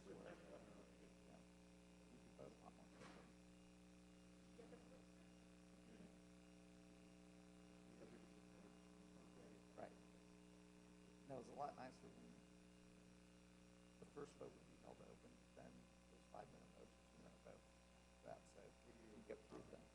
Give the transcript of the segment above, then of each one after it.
Right. No, it was a lot nicer when the first vote would be held open, then those 5-minute votes, 2-minute votes, that, so you get through things.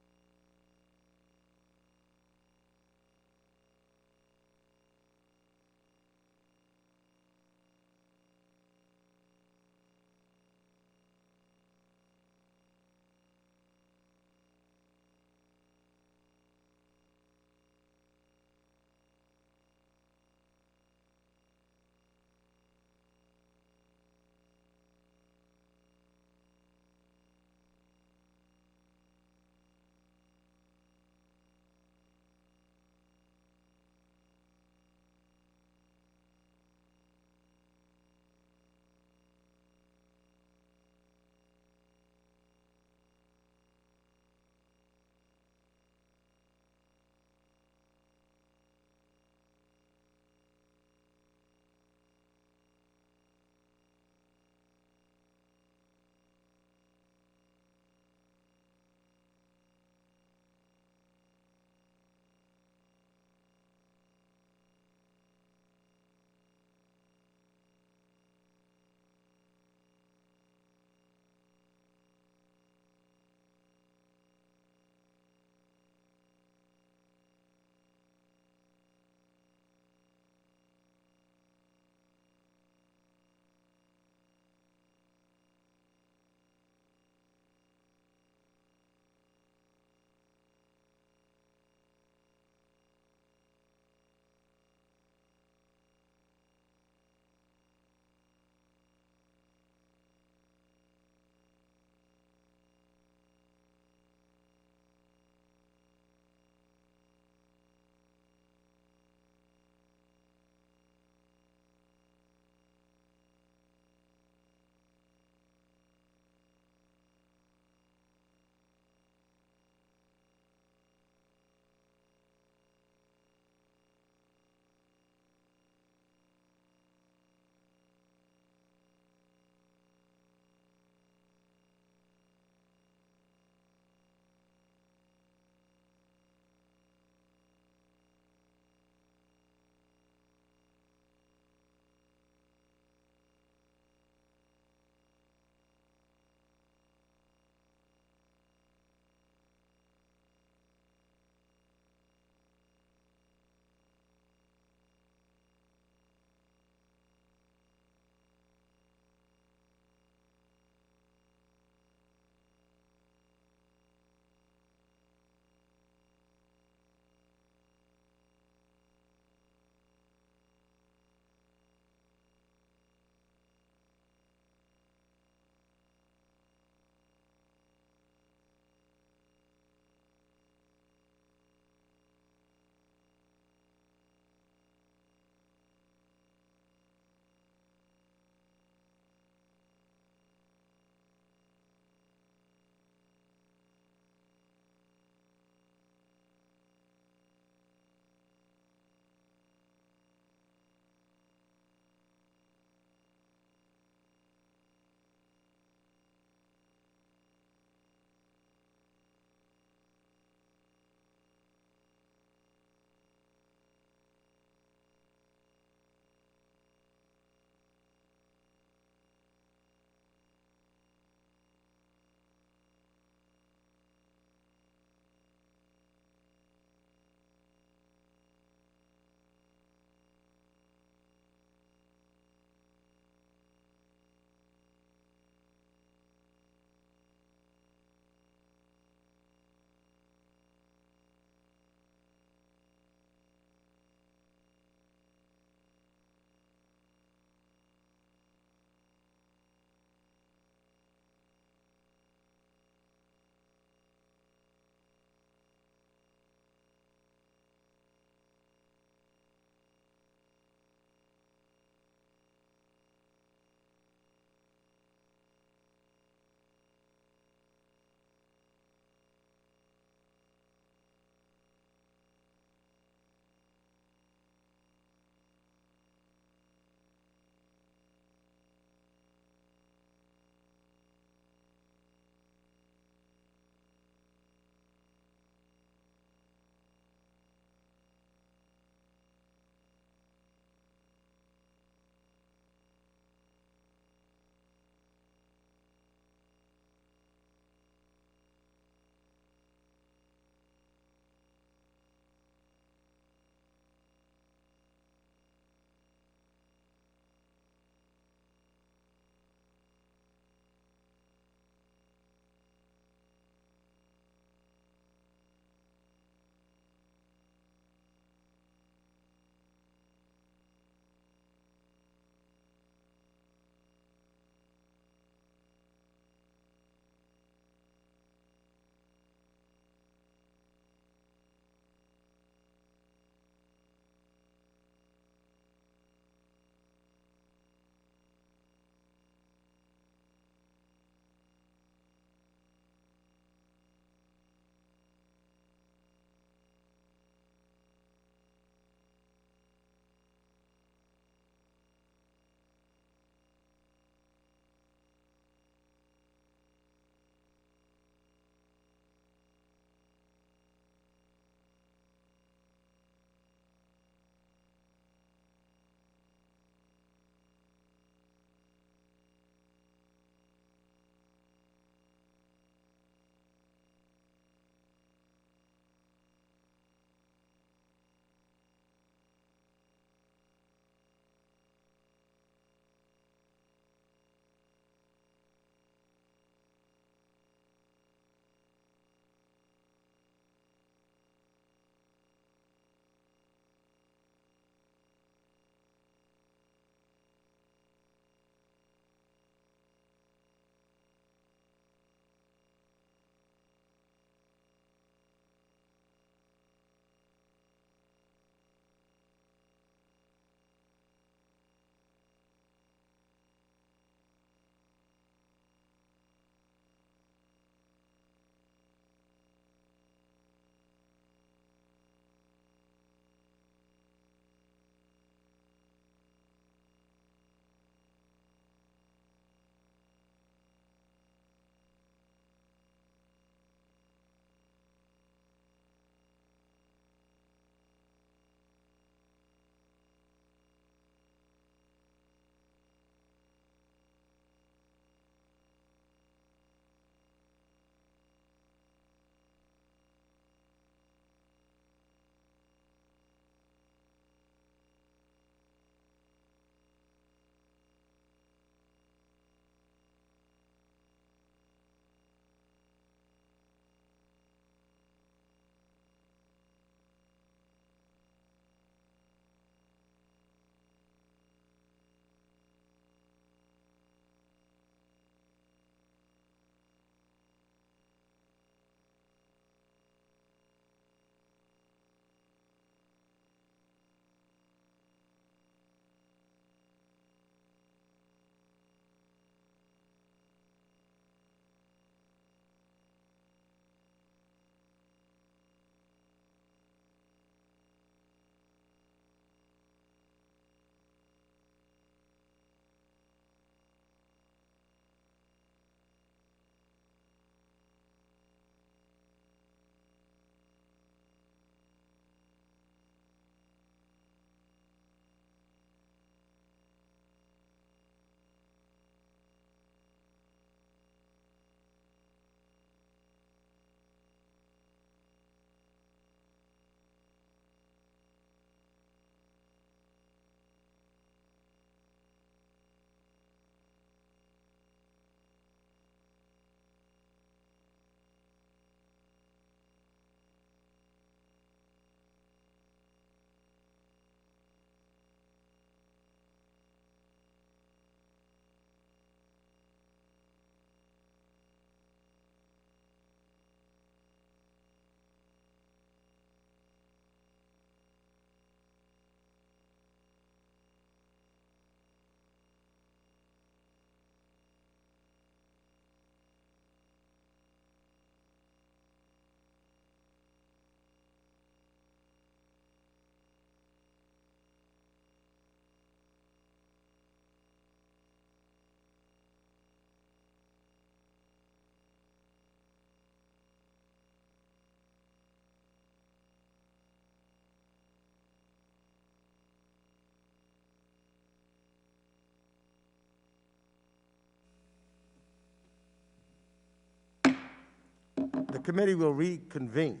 The committee will reconvene.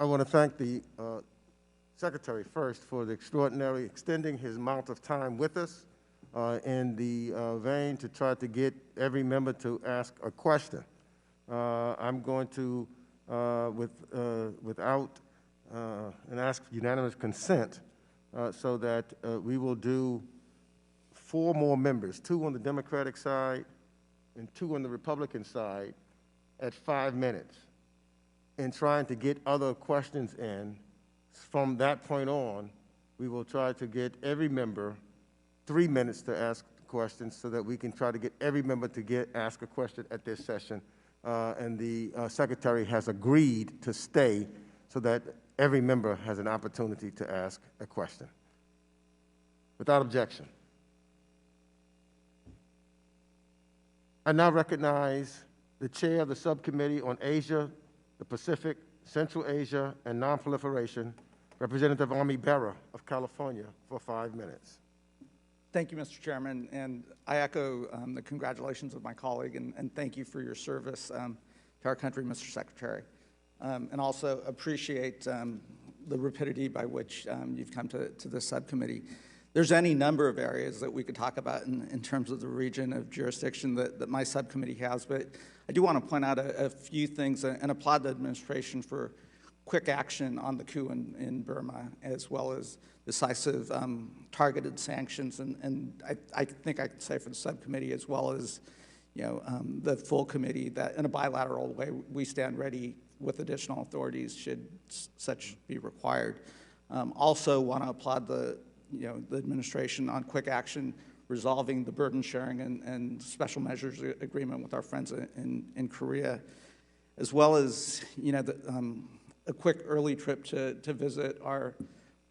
I want to thank the Secretary first for the extraordinary extending his amount of time with us in the vein to try to get every member to ask a question. I'm going to, without and ask unanimous consent so that we will do 4 more members, 2 on the Democratic side and 2 on the Republican side at 5 minutes, in trying to get other questions in. From that point on, we will try to get every member 3 minutes to ask questions so that we can try to get every member to ask a question at this session. And the Secretary has agreed to stay so that every member has an opportunity to ask a question. Without objection. I now recognize the Chair of the Subcommittee on Asia, the Pacific, Central Asia, and Nonproliferation, Representative Army Bearer of California, for 5 minutes. Thank you, Mr. Chairman, and I echo the congratulations of my colleague, and thank you for your service to our country, Mr. Secretary, and also appreciate the rapidity by which you've come to this subcommittee. There's any number of areas that we could talk about in terms of the region of jurisdiction that my subcommittee has, but I do want to point out a few things and applaud the administration for quick action on the coup in Burma, as well as decisive targeted sanctions. And I think I can say for the subcommittee, as well as the full committee, that in a bilateral way, we stand ready with additional authorities should such be required. Also want to applaud the administration on quick action resolving the burden sharing and special measures agreement with our friends in Korea, as well as a quick early trip to visit our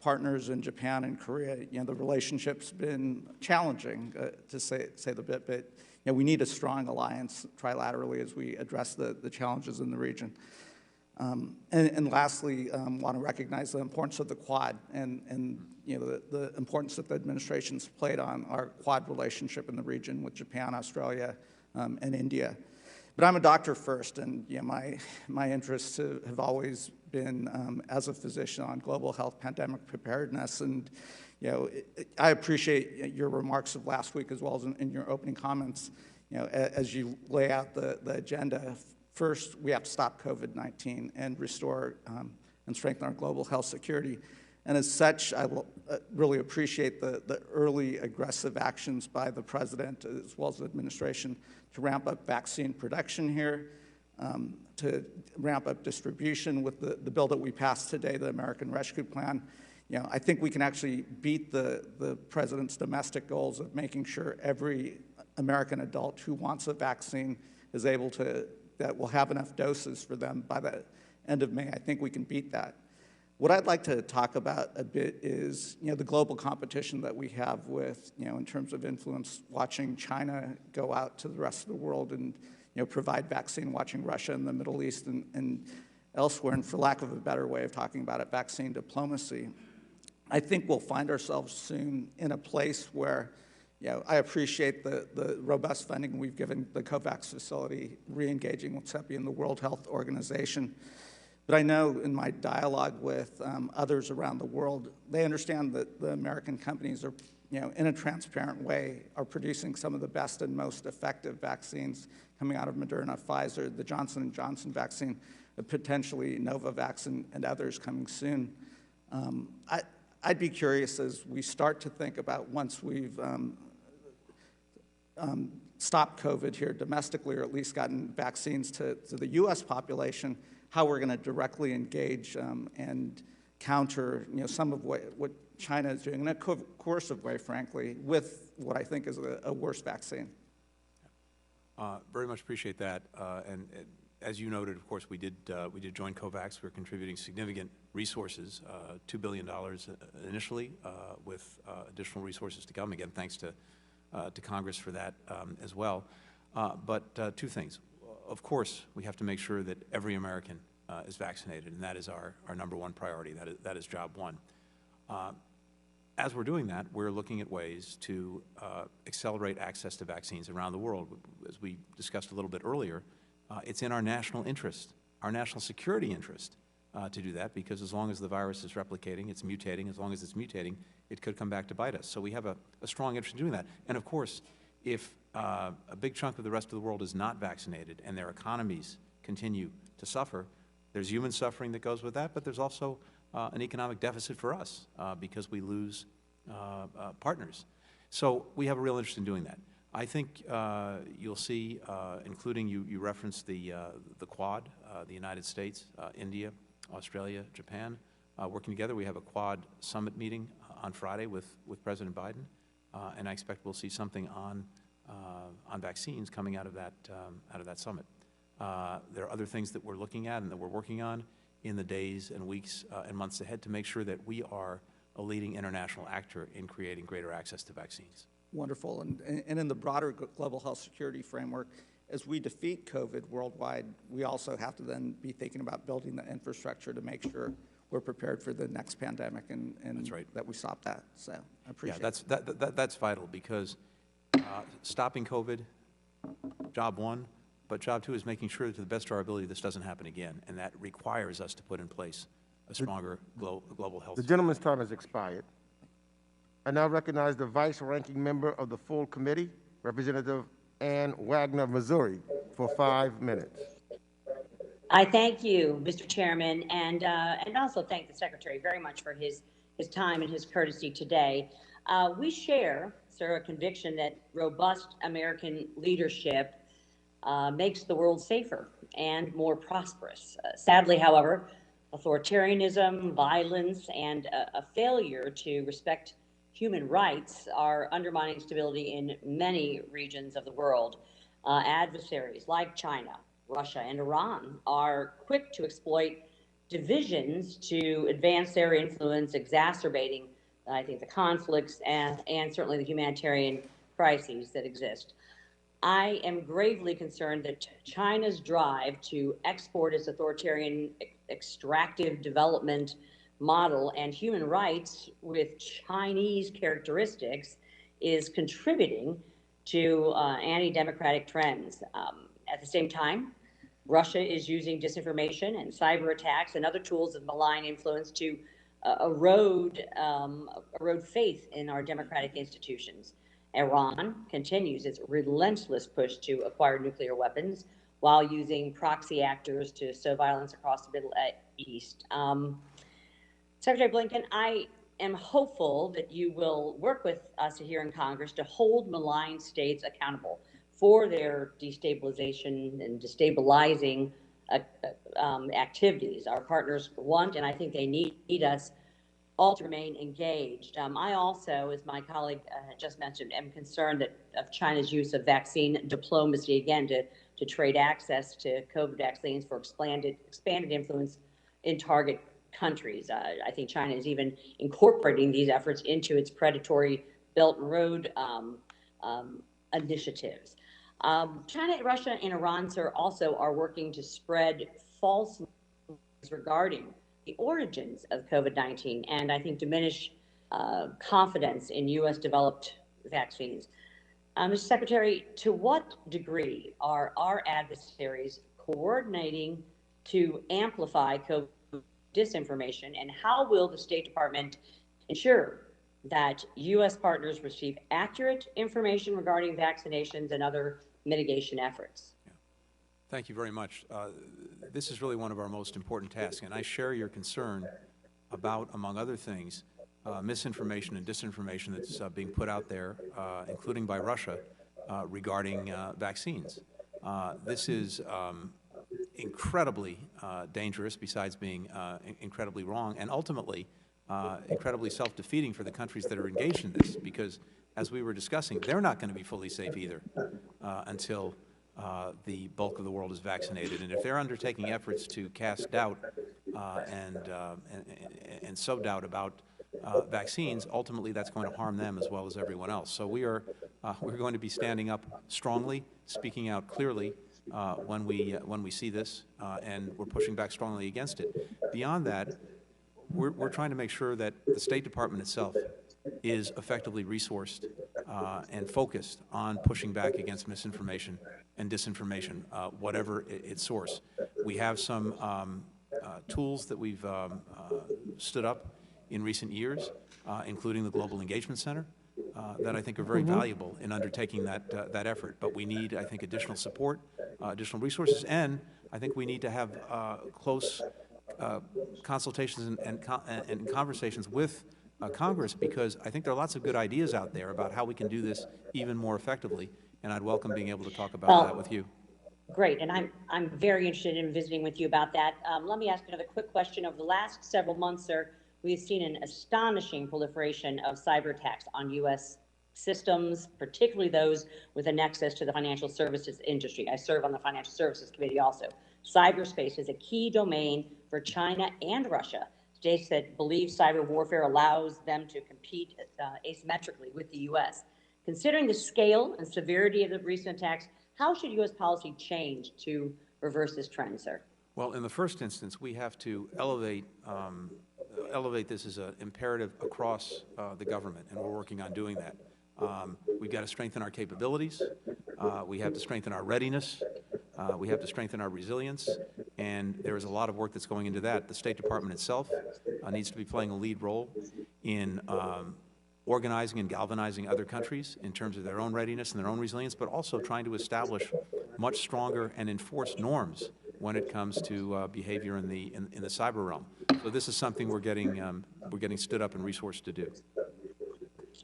partners in Japan and Korea. The relationship's been challenging, to say the bit, but we need a strong alliance trilaterally as we address the challenges in the region. And lastly, want to recognize the importance of the Quad and the importance that the administration's played on our Quad relationship in the region with Japan, Australia, and India. But I'm a doctor first, and my interests have always been, as a physician, on global health pandemic preparedness. And I appreciate your remarks of last week, as well as in your opening comments, as you lay out the agenda. First, we have to stop COVID-19 and restore and strengthen our global health security. And as such, I really appreciate the early aggressive actions by the President, as well as the administration, to ramp up vaccine production here, to ramp up distribution with the bill that we passed today, the American Rescue Plan. I think we can actually beat the President's domestic goals of making sure every American adult who wants a vaccine is able to, that will have enough doses for them by the end of May. I think we can beat that. What I'd like to talk about a bit is, the global competition that we have with, in terms of influence, watching China go out to the rest of the world and, provide vaccine, watching Russia and the Middle East and elsewhere, and for lack of a better way of talking about it, vaccine diplomacy. I think we'll find ourselves soon in a place where, I appreciate the robust funding we've given the COVAX facility, re-engaging with CEPI and the World Health Organization. But I know in my dialogue with others around the world, they understand that the American companies are, in a transparent way, are producing some of the best and most effective vaccines coming out of Moderna, Pfizer, the Johnson & Johnson vaccine, potentially Novavax and others coming soon. I'd be curious as we start to think about, once we've stopped COVID here domestically, or at least gotten vaccines to the U.S. population, how we're going to directly engage and counter, some of what China is doing in a coercive way, frankly, with what I think is a worse vaccine. Very much appreciate that. And as you noted, of course, we did join COVAX. We're contributing significant resources, $2 billion initially, with additional resources to come. Again, thanks to Congress for that as well. But 2 things. Of course, we have to make sure that every American is vaccinated, and that is our #1 priority. That is job one. As we're doing that, we're looking at ways to accelerate access to vaccines around the world. As we discussed a little bit earlier, It's in our national interest, our national security interest, to do that, because as long as the virus is replicating, it's mutating. As long as it's mutating, it could come back to bite us. So we have a strong interest in doing that. And of course, if a big chunk of the rest of the world is not vaccinated and their economies continue to suffer, there's human suffering that goes with that, but there's also an economic deficit for us because we lose partners. So we have a real interest in doing that. I think you'll see, including you referenced the Quad, the United States, India, Australia, Japan, working together. We have a Quad summit meeting on Friday with President Biden, and I expect we'll see something on vaccines coming out of that summit. There are other things that we're looking at and that we're working on in the days and weeks and months ahead to make sure that we are a leading international actor in creating greater access to vaccines. Wonderful. And in the broader global health security framework, as we defeat COVID worldwide, we also have to then be thinking about building the infrastructure to make sure we're prepared for the next pandemic and That's right. that we stop that. So I appreciate That's vital, because stopping COVID, job one, but job two is making sure that to the best of our ability this doesn't happen again, and that requires us to put in place a stronger global health. The gentleman's time has expired. I now recognize the vice-ranking member of the full committee, Representative Ann Wagner of Missouri, for 5 minutes. I thank you, Mr. Chairman, and also thank the Secretary very much for his time and his courtesy today. We share, sir, a conviction that robust American leadership makes the world safer and more prosperous. Sadly, however, authoritarianism, violence, and a failure to respect human rights are undermining stability in many regions of the world. Adversaries like China, Russia, and Iran are quick to exploit divisions to advance their influence, exacerbating, I think, the conflicts and certainly the humanitarian crises that exist. I am gravely concerned that China's drive to export its authoritarian extractive development model and human rights with Chinese characteristics is contributing to anti-democratic trends. At the same time, Russia is using disinformation and cyber attacks and other tools of malign influence to erode faith in our democratic institutions. Iran continues its relentless push to acquire nuclear weapons while using proxy actors to sow violence across the Middle East. Secretary Blinken, I am hopeful that you will work with us here in Congress to hold malign states accountable for their destabilization and destabilizing activities. Our partners want, and I think they need us all to remain engaged. I also, as my colleague just mentioned, am concerned of China's use of vaccine diplomacy, again, to trade access to COVID vaccines for expanded influence in target countries. I think China is even incorporating these efforts into its predatory Belt and Road initiatives. China, Russia, and Iran, sir, also are working to spread false news regarding the origins of COVID-19 and I think diminish confidence in U.S. developed vaccines. Mr. Secretary, to what degree are our adversaries coordinating to amplify COVID disinformation, and how will the State Department ensure that U.S. partners receive accurate information regarding vaccinations and other mitigation efforts? Thank you very much. This is really one of our most important tasks, and I share your concern about, among other things, misinformation and disinformation that's being put out there, including by Russia, regarding vaccines. This is incredibly dangerous, besides being incredibly wrong, and ultimately incredibly self-defeating for the countries that are engaged in this, because, as we were discussing, they're not going to be fully safe either until the bulk of the world is vaccinated. And if they're undertaking efforts to cast doubt and sow doubt about vaccines, ultimately that's going to harm them as well as everyone else. So we're going to be standing up strongly, speaking out clearly when we see this, and we're pushing back strongly against it. Beyond that, we're trying to make sure that the State Department itself is effectively resourced and focused on pushing back against misinformation and disinformation, whatever its source. We have some tools that we've stood up in recent years, including the Global Engagement Center, that I think are very valuable in undertaking that effort. But we need, I think, additional support, additional resources, and I think we need to have close consultations and conversations with Congress, because I think there are lots of good ideas out there about how we can do this even more effectively, and I'd welcome being able to talk about that with you. Great, and I'm very interested in visiting with you about that. Let me ask another quick question. Over the last several months, sir, we've seen an astonishing proliferation of cyber attacks on U.S. systems, particularly those with a nexus to the financial services industry. I serve on the Financial Services Committee also. Cyberspace is a key domain for China and Russia. States that believe cyber warfare allows them to compete asymmetrically with the U.S. Considering the scale and severity of the recent attacks, how should U.S. policy change to reverse this trend, sir? Well, in the first instance, we have to elevate this as an imperative across the government, and we're working on doing that. We've got to strengthen our capabilities. We have to strengthen our readiness. We have to strengthen our resilience, and there is a lot of work that's going into that. The State Department itself needs to be playing a lead role in organizing and galvanizing other countries in terms of their own readiness and their own resilience, but also trying to establish much stronger and enforced norms when it comes to behavior in the cyber realm. So this is something we're getting stood up and resourced to do.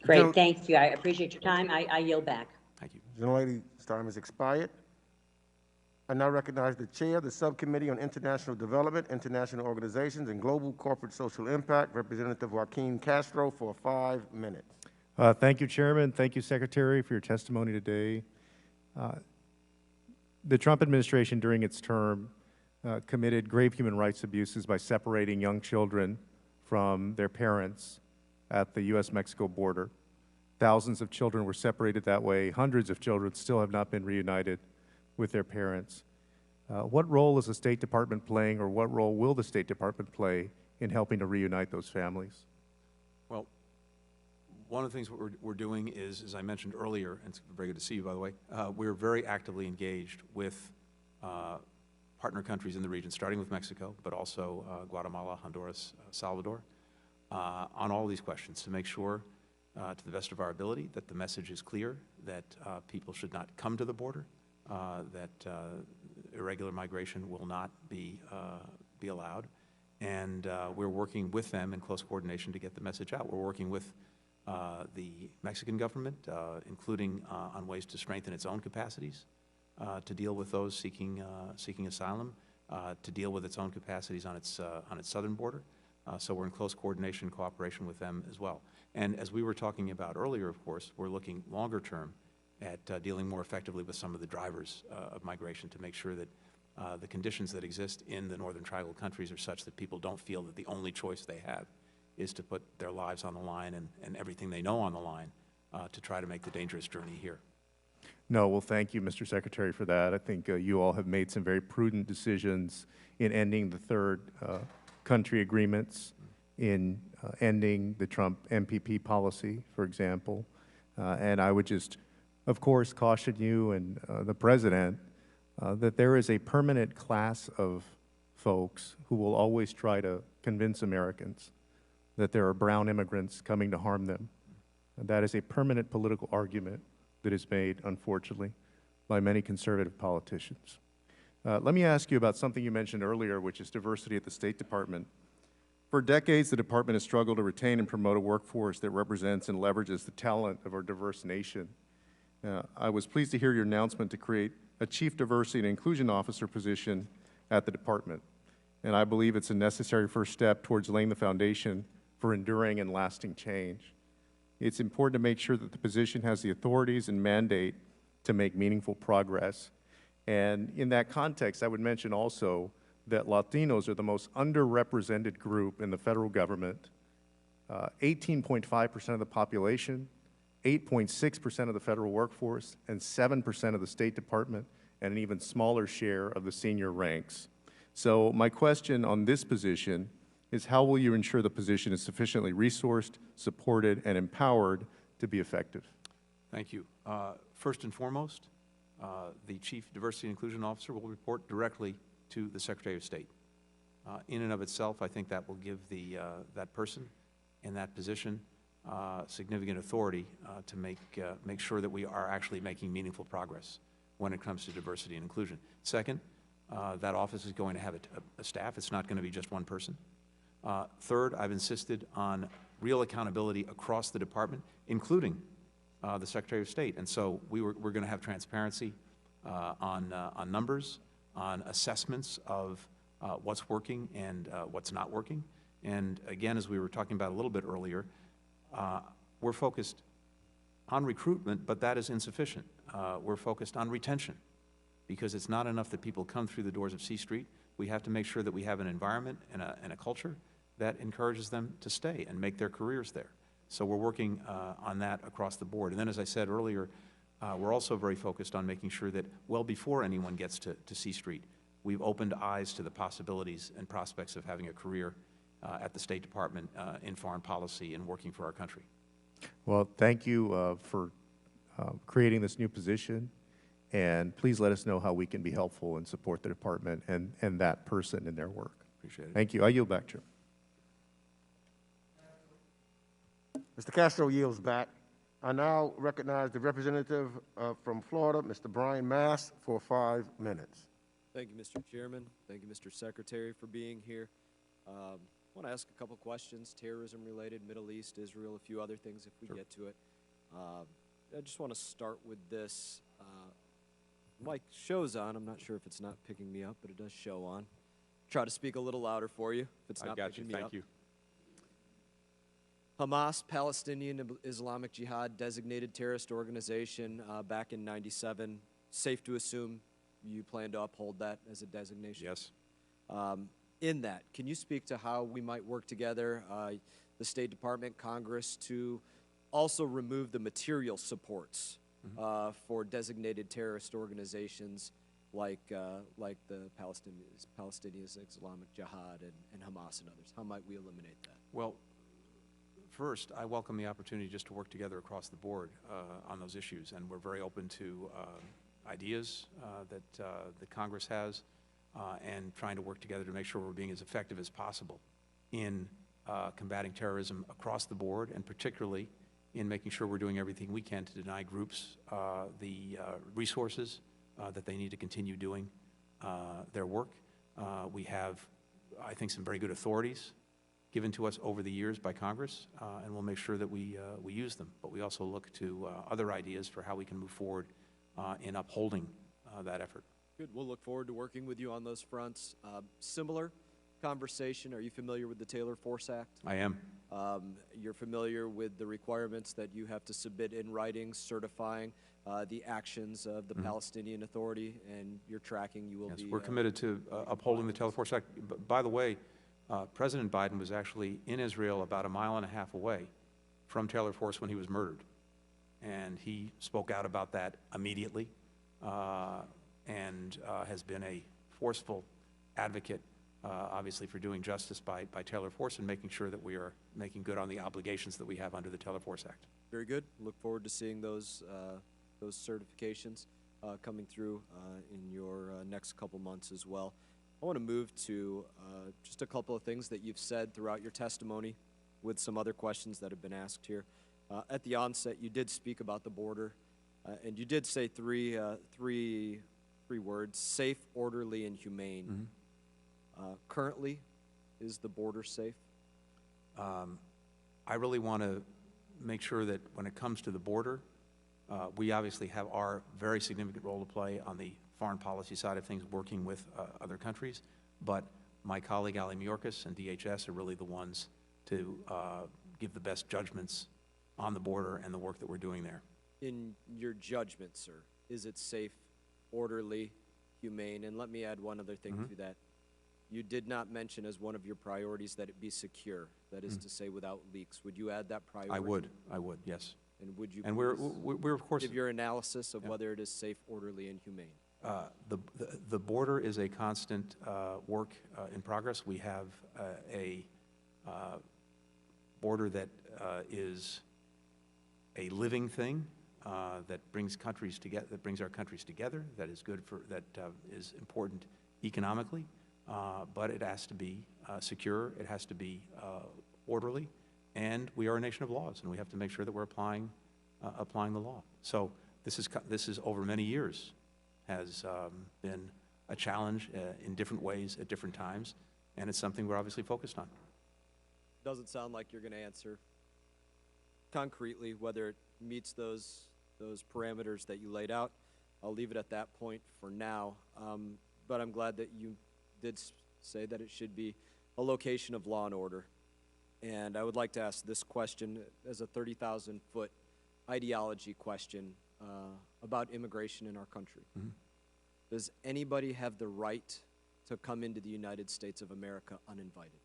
Great, thank you. I appreciate your time. I yield back. Thank you. Gentlelady's time has expired. I now recognize the Chair of the Subcommittee on International Development, International Organizations, and Global Corporate Social Impact, Representative Joaquin Castro, for 5 minutes. Thank you, Chairman. Thank you, Secretary, for your testimony today. The Trump administration, during its term, committed grave human rights abuses by separating young children from their parents at the U.S.-Mexico border. Thousands of children were separated that way. Hundreds of children still have not been reunited with their parents. What role is the State Department playing, or what role will the State Department play in helping to reunite those families? Well, one of the things we're doing is, as I mentioned earlier, and it's very good to see you, by the way, we're very actively engaged with partner countries in the region, starting with Mexico, but also Guatemala, Honduras, Salvador, on all these questions to make sure, to the best of our ability, that the message is clear, that people should not come to the border, that irregular migration will not be allowed, and we're working with them in close coordination to get the message out. We're working with the Mexican government, including on ways to strengthen its own capacities to deal with those seeking asylum, to deal with its own capacities on its southern border. So we're in close coordination and cooperation with them as well. And as we were talking about earlier, of course, we're looking longer term at dealing more effectively with some of the drivers of migration to make sure that the conditions that exist in the northern tribal countries are such that people don't feel that the only choice they have is to put their lives on the line and everything they know on the line to try to make the dangerous journey here. No, well, thank you, Mr. Secretary, for that. I think you all have made some very prudent decisions in ending the third country agreements, in ending the Trump MPP policy, for example. And I would just, of course, caution you and the President that there is a permanent class of folks who will always try to convince Americans that there are brown immigrants coming to harm them. And that is a permanent political argument that is made, unfortunately, by many conservative politicians. Let me ask you about something you mentioned earlier, which is diversity at the State Department. For decades, the Department has struggled to retain and promote a workforce that represents and leverages the talent of our diverse nation. I was pleased to hear your announcement to create a Chief Diversity and Inclusion Officer position at the Department. And I believe it's a necessary first step towards laying the foundation for enduring and lasting change. It's important to make sure that the position has the authorities and mandate to make meaningful progress. And in that context, I would mention also that Latinos are the most underrepresented group in the federal government. 18.5% of the population, 8.6% of the federal workforce, and 7% of the State Department, and an even smaller share of the senior ranks. So my question on this position is, how will you ensure the position is sufficiently resourced, supported, and empowered to be effective? Thank you. First and foremost, the Chief Diversity and Inclusion Officer will report directly to the Secretary of State. In and of itself, I think that will give that person in that position significant authority to make sure that we are actually making meaningful progress when it comes to diversity and inclusion. Second, that office is going to have a staff. It's not going to be just one person. Third, I've insisted on real accountability across the department, including the Secretary of State. And so we're going to have transparency on numbers, on assessments of what's working and what's not working. And again, as we were talking about a little bit earlier, we're focused on recruitment, but that is insufficient. We're focused on retention, because it's not enough that people come through the doors of C Street. We have to make sure that we have an environment and a culture that encourages them to stay and make their careers there. So we're working on that across the board. And then, as I said earlier, we're also very focused on making sure that well before anyone gets to C Street, we've opened eyes to the possibilities and prospects of having a career at the State Department in foreign policy and working for our country. Well, thank you for creating this new position, and please let us know how we can be helpful and support the department and that person in their work. Appreciate it. Thank you. I yield back, Chair. Mr. Castro yields back. I now recognize the representative from Florida, Mr. Brian Mass, for 5 minutes. Thank you, Mr. Chairman. Thank you, Mr. Secretary, for being here. I want to ask a couple questions, terrorism-related, Middle East, Israel, a few other things if we Sure. get to it. I just want to start with this. My show's on. I'm not sure if it's not picking me up, but it does show on. Try to speak a little louder for you if it's not picking me up. Thank you. Hamas, Palestinian Islamic Jihad, designated terrorist organization back in '97. Safe to assume you plan to uphold that as a designation? Yes. In that, can you speak to how we might work together, the State Department, Congress, to also remove the material supports for designated terrorist organizations like the Palestinian Islamic Jihad and Hamas and others? How might we eliminate that? Well, first, I welcome the opportunity just to work together across the board on those issues, and we're very open to ideas that Congress has and trying to work together to make sure we're being as effective as possible in combating terrorism across the board, and particularly in making sure we're doing everything we can to deny groups the resources that they need to continue doing their work. We have, I think, some very good authorities given to us over the years by Congress, and we'll make sure that we use them. But we also look to other ideas for how we can move forward in upholding that effort. Good. We'll look forward to working with you on those fronts. Similar conversation. Are you familiar with the Taylor Force Act? I am. You're familiar with the requirements that you have to submit in writing, certifying the actions of the Palestinian Authority, and you're tracking. You will Yes, be. we're committed to upholding the Taylor Force Act. By the way, President Biden was actually in Israel about 1.5 miles away from Taylor Force when he was murdered. And he spoke out about that immediately and has been a forceful advocate, obviously, for doing justice by Taylor Force and making sure that we are making good on the obligations that we have under the Taylor Force Act. Very good. Look forward to seeing those certifications coming through in your next couple months as well. I want to move to just a couple of things that you've said throughout your testimony with some other questions that have been asked here. At the onset, you did speak about the border, and you did say three words: safe, orderly, and humane. Currently, is the border safe? I really want to make sure that when it comes to the border, we obviously have our very significant role to play on the foreign policy side of things, working with other countries, but my colleague Ali Mayorkas and DHS are really the ones to give the best judgments on the border and the work that we're doing there. In your judgment, sir, is it safe, orderly, humane? And let me add one other thing to that. You did not mention as one of your priorities that it be secure, that is to say without leaks. Would you add that priority? I would, yes. And would you And we're of course, give your analysis of whether it is safe, orderly, and humane? the border is a constant work in progress. We have a border that is a living thing. that brings countries together, that brings our countries together, that is good for, that is important economically, but it has to be secure, it has to be orderly, and we are a nation of laws, and we have to make sure that we're applying the law. So this is over many years has been a challenge in different ways at different times, and it's something we're obviously focused on. Doesn't sound like you're going to answer concretely whether it meets those parameters that you laid out. I'll leave it at that point for now, but I'm glad that you did say that it should be a location of law and order. And I would like to ask this question as a 30,000-foot ideology question about immigration in our country. Mm-hmm. Does anybody have the right to come into the United States of America uninvited?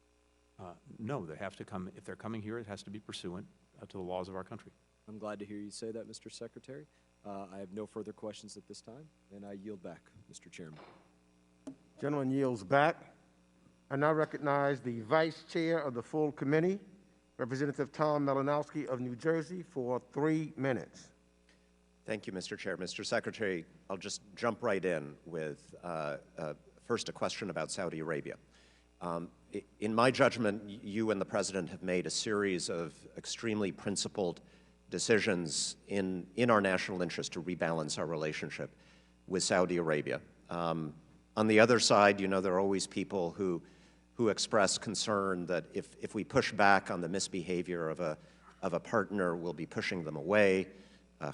No, they have to come. If they're coming here, it has to be pursuant to the laws of our country. I'm glad to hear you say that, Mr. Secretary. I have no further questions at this time, and I yield back, Mr. Chairman. Gentleman yields back. I now recognize the Vice Chair of the full committee, Representative Tom Malinowski of New Jersey, for 3 minutes. Thank you, Mr. Chair. Mr. Secretary, I'll just jump right in with first a question about Saudi Arabia. In my judgment, you and the President have made a series of extremely principled decisions in our national interest to rebalance our relationship with Saudi Arabia. On the other side, you know, there are always people who express concern that if we push back on the misbehavior of a partner, we'll be pushing them away,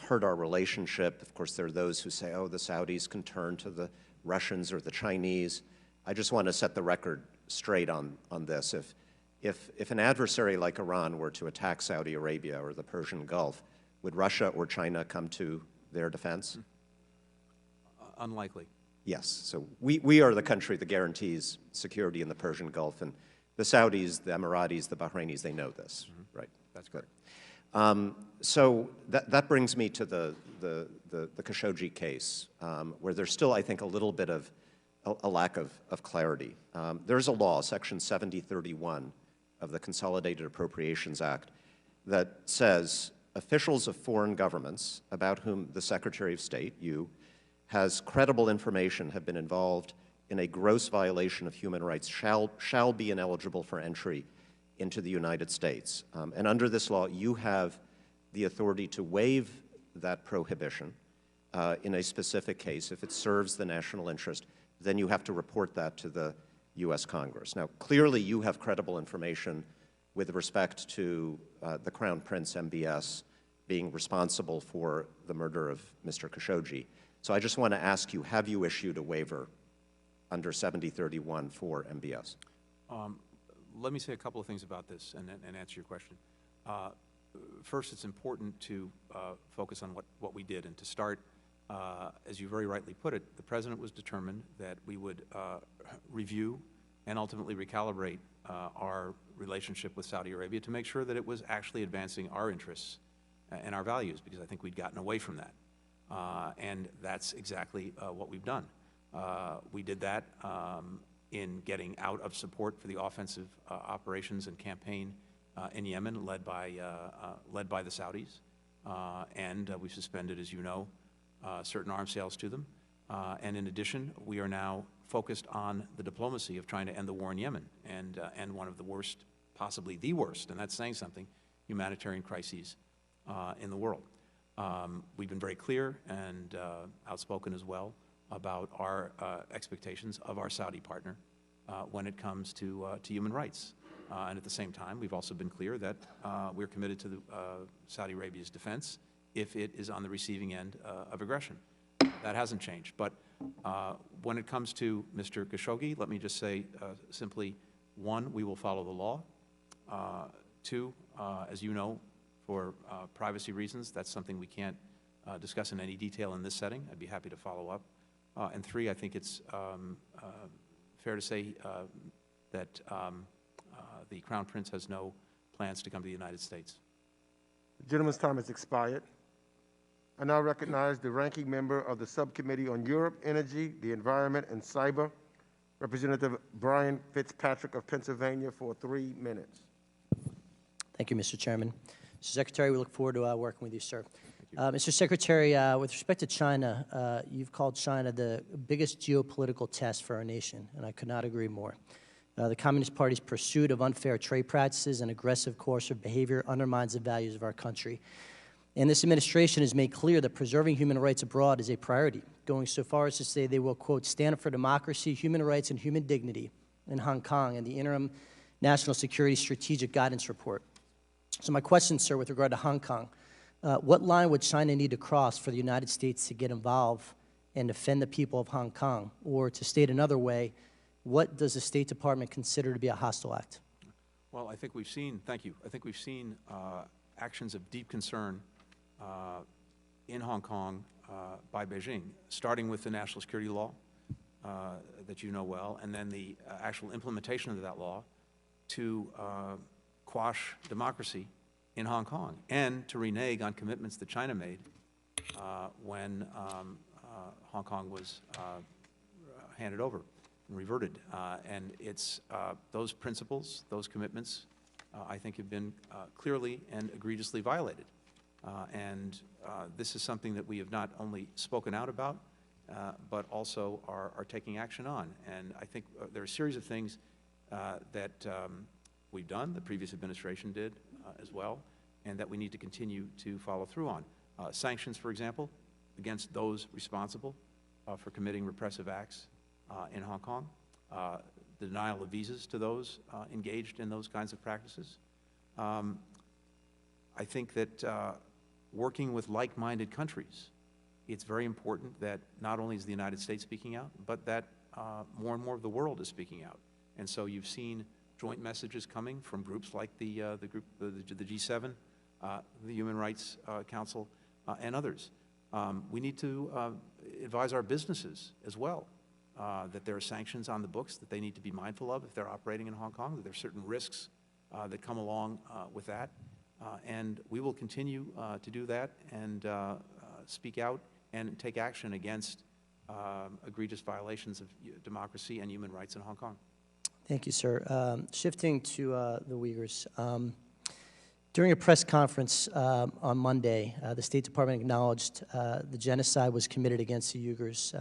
hurt our relationship. Of course, there are those who say, oh, the Saudis can turn to the Russians or the Chinese. I just want to set the record straight on this. If an adversary like Iran were to attack Saudi Arabia or the Persian Gulf, would Russia or China come to their defense? Unlikely. Yes. So we are the country that guarantees security in the Persian Gulf, and the Saudis, the Emiratis, the Bahrainis, they know this, mm-hmm. Right? That's good. So that brings me to the Khashoggi case, where there's still, I think, a little bit of a lack of clarity. There's a law, Section 7031 of the Consolidated Appropriations Act, that says officials of foreign governments about whom the Secretary of State, you, has credible information have been involved in a gross violation of human rights shall be ineligible for entry into the United States. And under this law, you have the authority to waive that prohibition in a specific case. If it serves the national interest, then you have to report that to the U.S. Congress. Now, clearly you have credible information with respect to the Crown Prince MBS being responsible for the murder of Mr. Khashoggi. So I just want to ask you, have you issued a waiver under 7031 for MBS? Let me say a couple of things about this and answer your question. First, it's important to focus on what we did. And to start, as you very rightly put it, the President was determined that we would review and ultimately recalibrate our relationship with Saudi Arabia to make sure that it was actually advancing our interests and our values, because I think we'd gotten away from that. And that's exactly what we've done. We did that in getting out of support for the offensive operations and campaign in Yemen, led by the Saudis, and we suspended, as you know, certain arms sales to them. And in addition, we are now focused on the diplomacy of trying to end the war in Yemen and one of the worst, possibly the worst, and that's saying something, humanitarian crises in the world. We've been very clear and outspoken as well about our expectations of our Saudi partner when it comes to human rights. And at the same time, we've also been clear that we're committed to Saudi Arabia's defense if it is on the receiving end of aggression. That hasn't changed. But when it comes to Mr. Khashoggi, let me just say simply, one, we will follow the law. Two, as you know, for privacy reasons, that's something we can't discuss in any detail in this setting. I'd be happy to follow up. And three, I think it's fair to say that the Crown Prince has no plans to come to the United States. The gentleman's time has expired. I now recognize the ranking member of the Subcommittee on Europe, Energy, the Environment, and Cyber, Representative Brian Fitzpatrick of Pennsylvania, for 3 minutes. Thank you, Mr. Chairman. Mr. Secretary, we look forward to working with you, sir. Mr. Secretary, with respect to China, you've called China the biggest geopolitical test for our nation, and I could not agree more. The Communist Party's pursuit of unfair trade practices and aggressive coercive behavior undermines the values of our country. And this administration has made clear that preserving human rights abroad is a priority, going so far as to say they will, quote, stand up for democracy, human rights, and human dignity in Hong Kong in the interim National Security Strategic Guidance Report. So my question, sir, with regard to Hong Kong, what line would China need to cross for the United States to get involved and defend the people of Hong Kong? Or to state another way, what does the State Department consider to be a hostile act? Well, I think we've seen, thank you, I think we've seen actions of deep concern in Hong Kong by Beijing, starting with the national security law that you know well, and then the actual implementation of that law to quash democracy in Hong Kong, and to renege on commitments that China made when Hong Kong was handed over and reverted. And it's those principles, those commitments, I think have been clearly and egregiously violated. And this is something that we have not only spoken out about, but also are taking action on. And I think there are a series of things that we've done, the previous administration did as well, and that we need to continue to follow through on. Sanctions, for example, against those responsible for committing repressive acts in Hong Kong, the denial of visas to those engaged in those kinds of practices. I think that working with like-minded countries, it's very important that not only is the United States speaking out, but that more and more of the world is speaking out. And so you've seen joint messages coming from groups like the G7, the Human Rights Council, and others. We need to advise our businesses as well that there are sanctions on the books that they need to be mindful of if they're operating in Hong Kong, that there are certain risks that come along with that. And we will continue to do that and speak out and take action against egregious violations of democracy and human rights in Hong Kong. Thank you, sir. Shifting to the Uyghurs. During a press conference on Monday, the State Department acknowledged the genocide was committed against the Uyghurs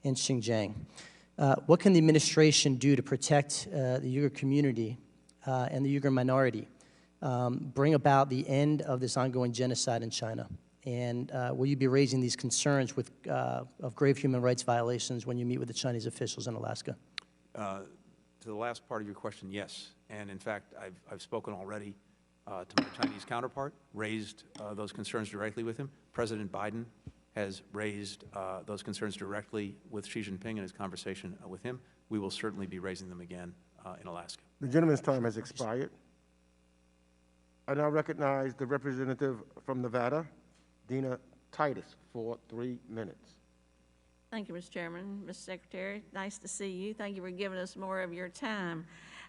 in Xinjiang. What can the administration do to protect the Uyghur community and the Uyghur minority, bring about the end of this ongoing genocide in China? And will you be raising these concerns of grave human rights violations when you meet with the Chinese officials in Alaska? To the last part of your question, yes. And in fact, I've spoken already to my Chinese counterpart, raised those concerns directly with him. President Biden has raised those concerns directly with Xi Jinping in his conversation with him. We will certainly be raising them again in Alaska. The gentleman's time has expired. I now recognize the representative from Nevada, Dina Titus, for 3 minutes. Thank you, Mr. Chairman. Mr. Secretary, nice to see you. Thank you for giving us more of your time.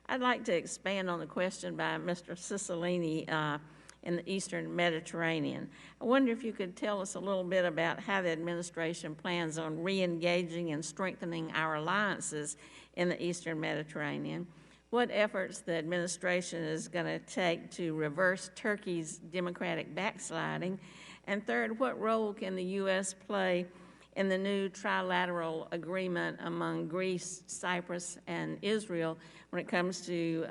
I'd like to expand on the question by Mr. Cicilline in the Eastern Mediterranean. I wonder if you could tell us a little bit about how the administration plans on re-engaging and strengthening our alliances in the Eastern Mediterranean. What efforts the administration is going to take to reverse Turkey's democratic backsliding? And third, what role can the U.S. play in the new trilateral agreement among Greece, Cyprus, and Israel when it comes to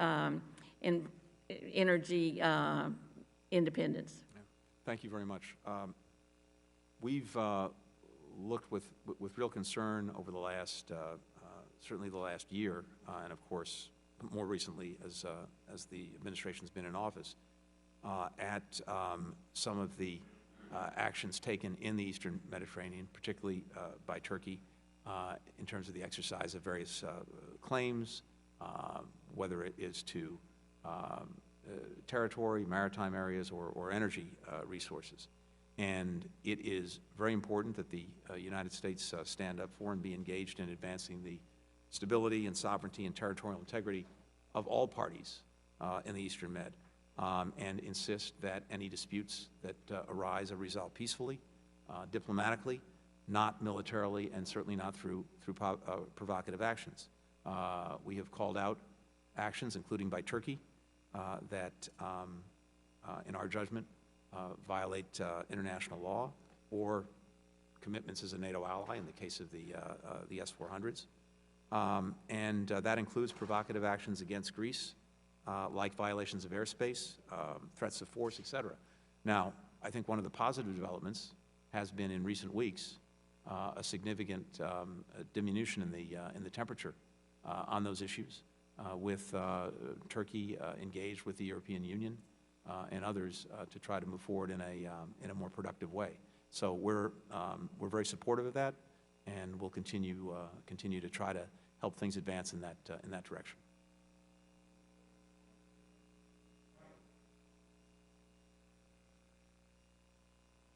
energy independence? Yeah. Thank you very much. We've looked with real concern over the last, certainly the last year, and of course more recently as the administration's been in office, at some of the actions taken in the Eastern Mediterranean, particularly by Turkey, in terms of the exercise of various claims, whether it is to territory, maritime areas, or energy resources. And it is very important that the United States stand up for and be engaged in advancing the stability and sovereignty and territorial integrity of all parties in the Eastern Med. And insist that any disputes that arise are resolved peacefully, diplomatically, not militarily, and certainly not through provocative actions. We have called out actions, including by Turkey, that, in our judgment, violate international law or commitments as a NATO ally in the case of the S-400s. And that includes provocative actions against Greece, like violations of airspace, threats of force, et cetera. Now, I think one of the positive developments has been in recent weeks a significant diminution in the temperature on those issues, with Turkey engaged with the European Union and others to try to move forward in a more productive way. So we're very supportive of that, and we'll continue to try to help things advance in that direction.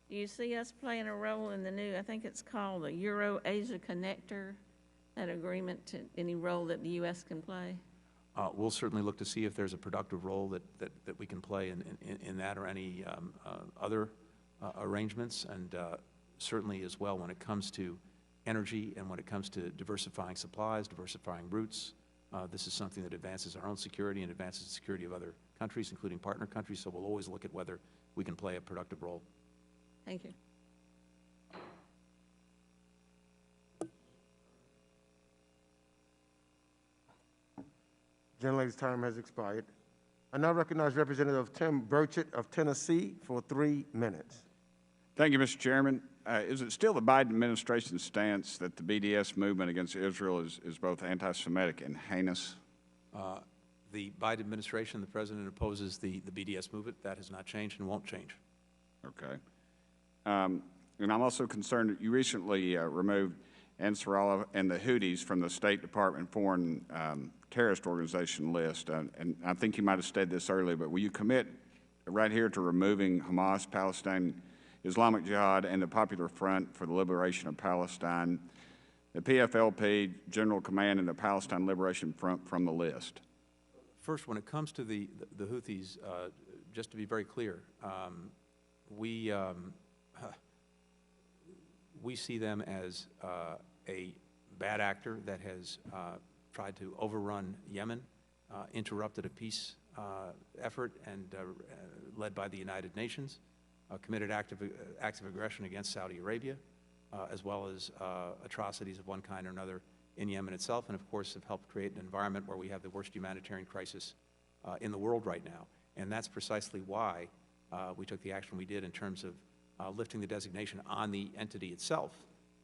Do you see us playing a role in the new, I think it's called the Euro-Asia Connector, that agreement, to any role that the U.S. can play? We'll certainly look to see if there's a productive role that we can play in that or any other arrangements, and certainly as well when it comes to energy and when it comes to diversifying supplies, diversifying routes. This is something that advances our own security and advances the security of other countries, including partner countries, so we'll always look at whether we can play a productive role. Thank you. Gentlelady's time has expired. I now recognize Representative Tim Burchett of Tennessee for 3 minutes. Thank you, Mr. Chairman. Is it still the Biden administration's stance that the BDS movement against Israel is both anti-Semitic and heinous? The Biden administration, the president opposes the BDS movement. That has not changed and won't change. Okay. And I'm also concerned that you recently removed Ansarallah and the Houthis from the State Department Foreign Terrorist Organization list. And I think you might have stated this earlier, but will you commit right here to removing Hamas, Palestine, Islamic Jihad, and the Popular Front for the Liberation of Palestine, the PFLP, General Command, and the Palestine Liberation Front from the list? First, when it comes to the Houthis, just to be very clear, we see them as a bad actor that has tried to overrun Yemen, interrupted a peace effort, and led by the United Nations, committed acts of aggression against Saudi Arabia, as well as atrocities of one kind or another in Yemen itself, and of course have helped create an environment where we have the worst humanitarian crisis in the world right now. And that's precisely why we took the action we did in terms of lifting the designation on the entity itself.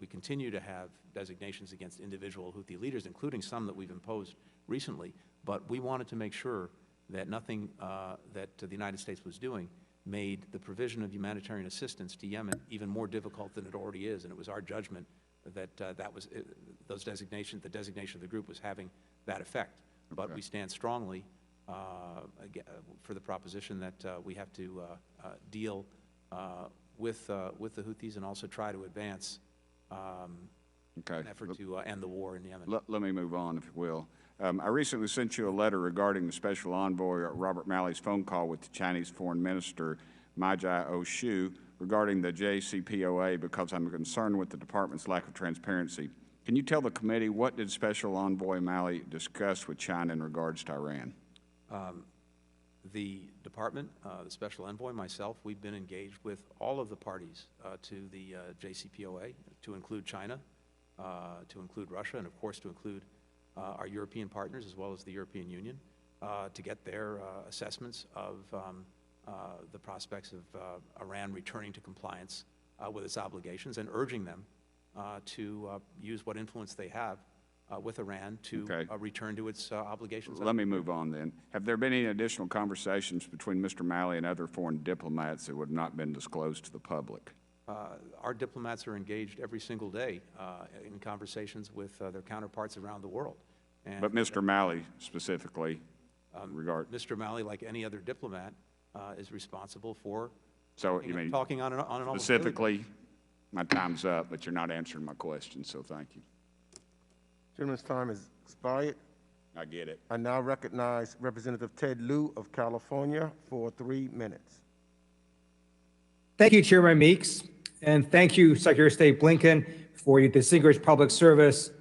We continue to have designations against individual Houthi leaders, including some that we've imposed recently, but we wanted to make sure that nothing that the United States was doing made the provision of humanitarian assistance to Yemen even more difficult than it already is, and it was our judgment that the designation of the group was having that effect. Okay. But we stand strongly for the proposition that we have to deal with the Houthis and also try to advance an effort to end the war in Yemen. Let me move on, if you will. I recently sent you a letter regarding the Special Envoy Robert Malley's phone call with the Chinese Foreign Minister Mai Jia-o-shu regarding the JCPOA because I'm concerned with the department's lack of transparency. Can you tell the committee what did Special Envoy Malley discuss with China in regards to Iran? The department, the Special Envoy, myself, we've been engaged with all of the parties to the JCPOA, to include China, to include Russia, and of course to include our European partners as well as the European Union, to get their assessments of the prospects of Iran returning to compliance with its obligations, and urging them to use what influence they have with Iran to return to its obligations. Let me move on then. Have there been any additional conversations between Mr. Malley and other foreign diplomats that would not have been disclosed to the public? Our diplomats are engaged every single day in conversations with their counterparts around the world. And but Mr. Malley specifically, Mr. Malley, like any other diplomat, is responsible for talking on an specifically. My time's up, but you're not answering my question, so thank you. Gentleman's time has expired. I get it. I now recognize Representative Ted Lieu of California for 3 minutes. Thank you, Chairman Meeks, and thank you, Secretary of State Blinken, for your distinguished public service.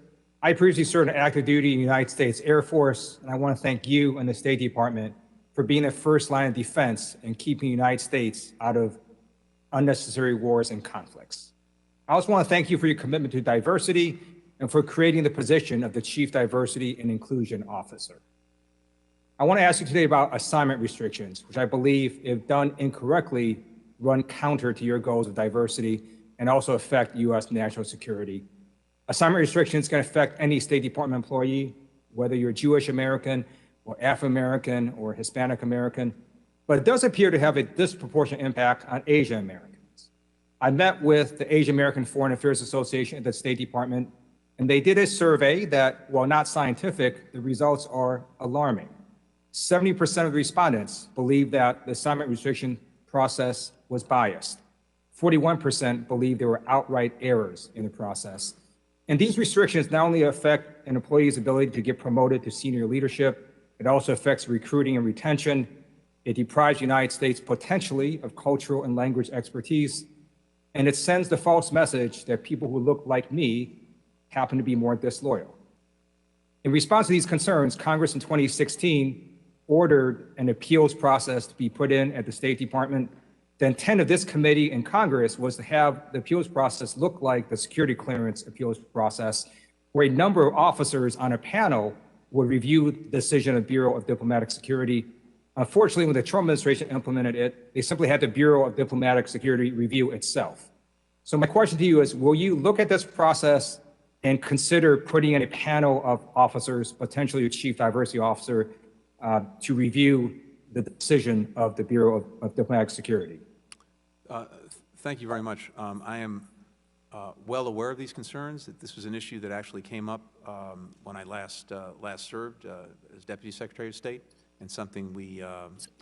I previously served active duty in the United States Air Force, and I want to thank you and the State Department for being the first line of defense and keeping the United States out of unnecessary wars and conflicts. I also want to thank you for your commitment to diversity and for creating the position of the Chief Diversity and Inclusion Officer. I want to ask you today about assignment restrictions, which I believe, if done incorrectly, run counter to your goals of diversity and also affect U.S. national security. Assignment restrictions can affect any State Department employee, whether you're Jewish American or Afro-American or Hispanic American, but it does appear to have a disproportionate impact on Asian Americans. I met with the Asian American Foreign Affairs Association at the State Department, and they did a survey that, while not scientific, the results are alarming. 70% of the respondents believe that the assignment restriction process was biased. 41% believe there were outright errors in the process. And these restrictions not only affect an employee's ability to get promoted to senior leadership, it also affects recruiting and retention. It deprives the United States potentially of cultural and language expertise. And it sends the false message that people who look like me happen to be more disloyal. In response to these concerns, Congress in 2016 ordered an appeals process to be put in at the State Department. The intent of this committee in Congress was to have the appeals process look like the security clearance appeals process, where a number of officers on a panel would review the decision of Bureau of Diplomatic Security. Unfortunately, when the Trump administration implemented it, they simply had the Bureau of Diplomatic Security review itself. So my question to you is, will you look at this process and consider putting in a panel of officers, potentially a chief diversity officer, to review the decision of the Bureau of Diplomatic Security? Thank you very much. I am well aware of these concerns. That this was an issue that actually came up when I last served as Deputy Secretary of State, and something we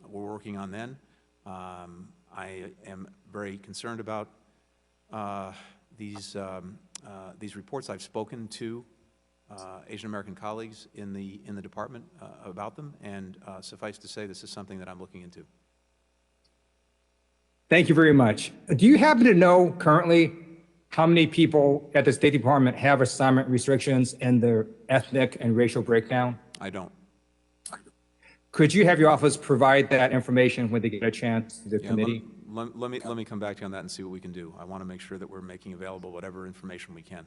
were working on then. I am very concerned about these reports. I've spoken to Asian American colleagues in the department about them, and suffice to say, this is something that I'm looking into. Thank you very much. Do you happen to know currently how many people at the State Department have assignment restrictions and their ethnic and racial breakdown? I don't. Could you have your office provide that information when they get a chance to the committee? Let me come back to you on that and see what we can do. I want to make sure that we're making available whatever information we can.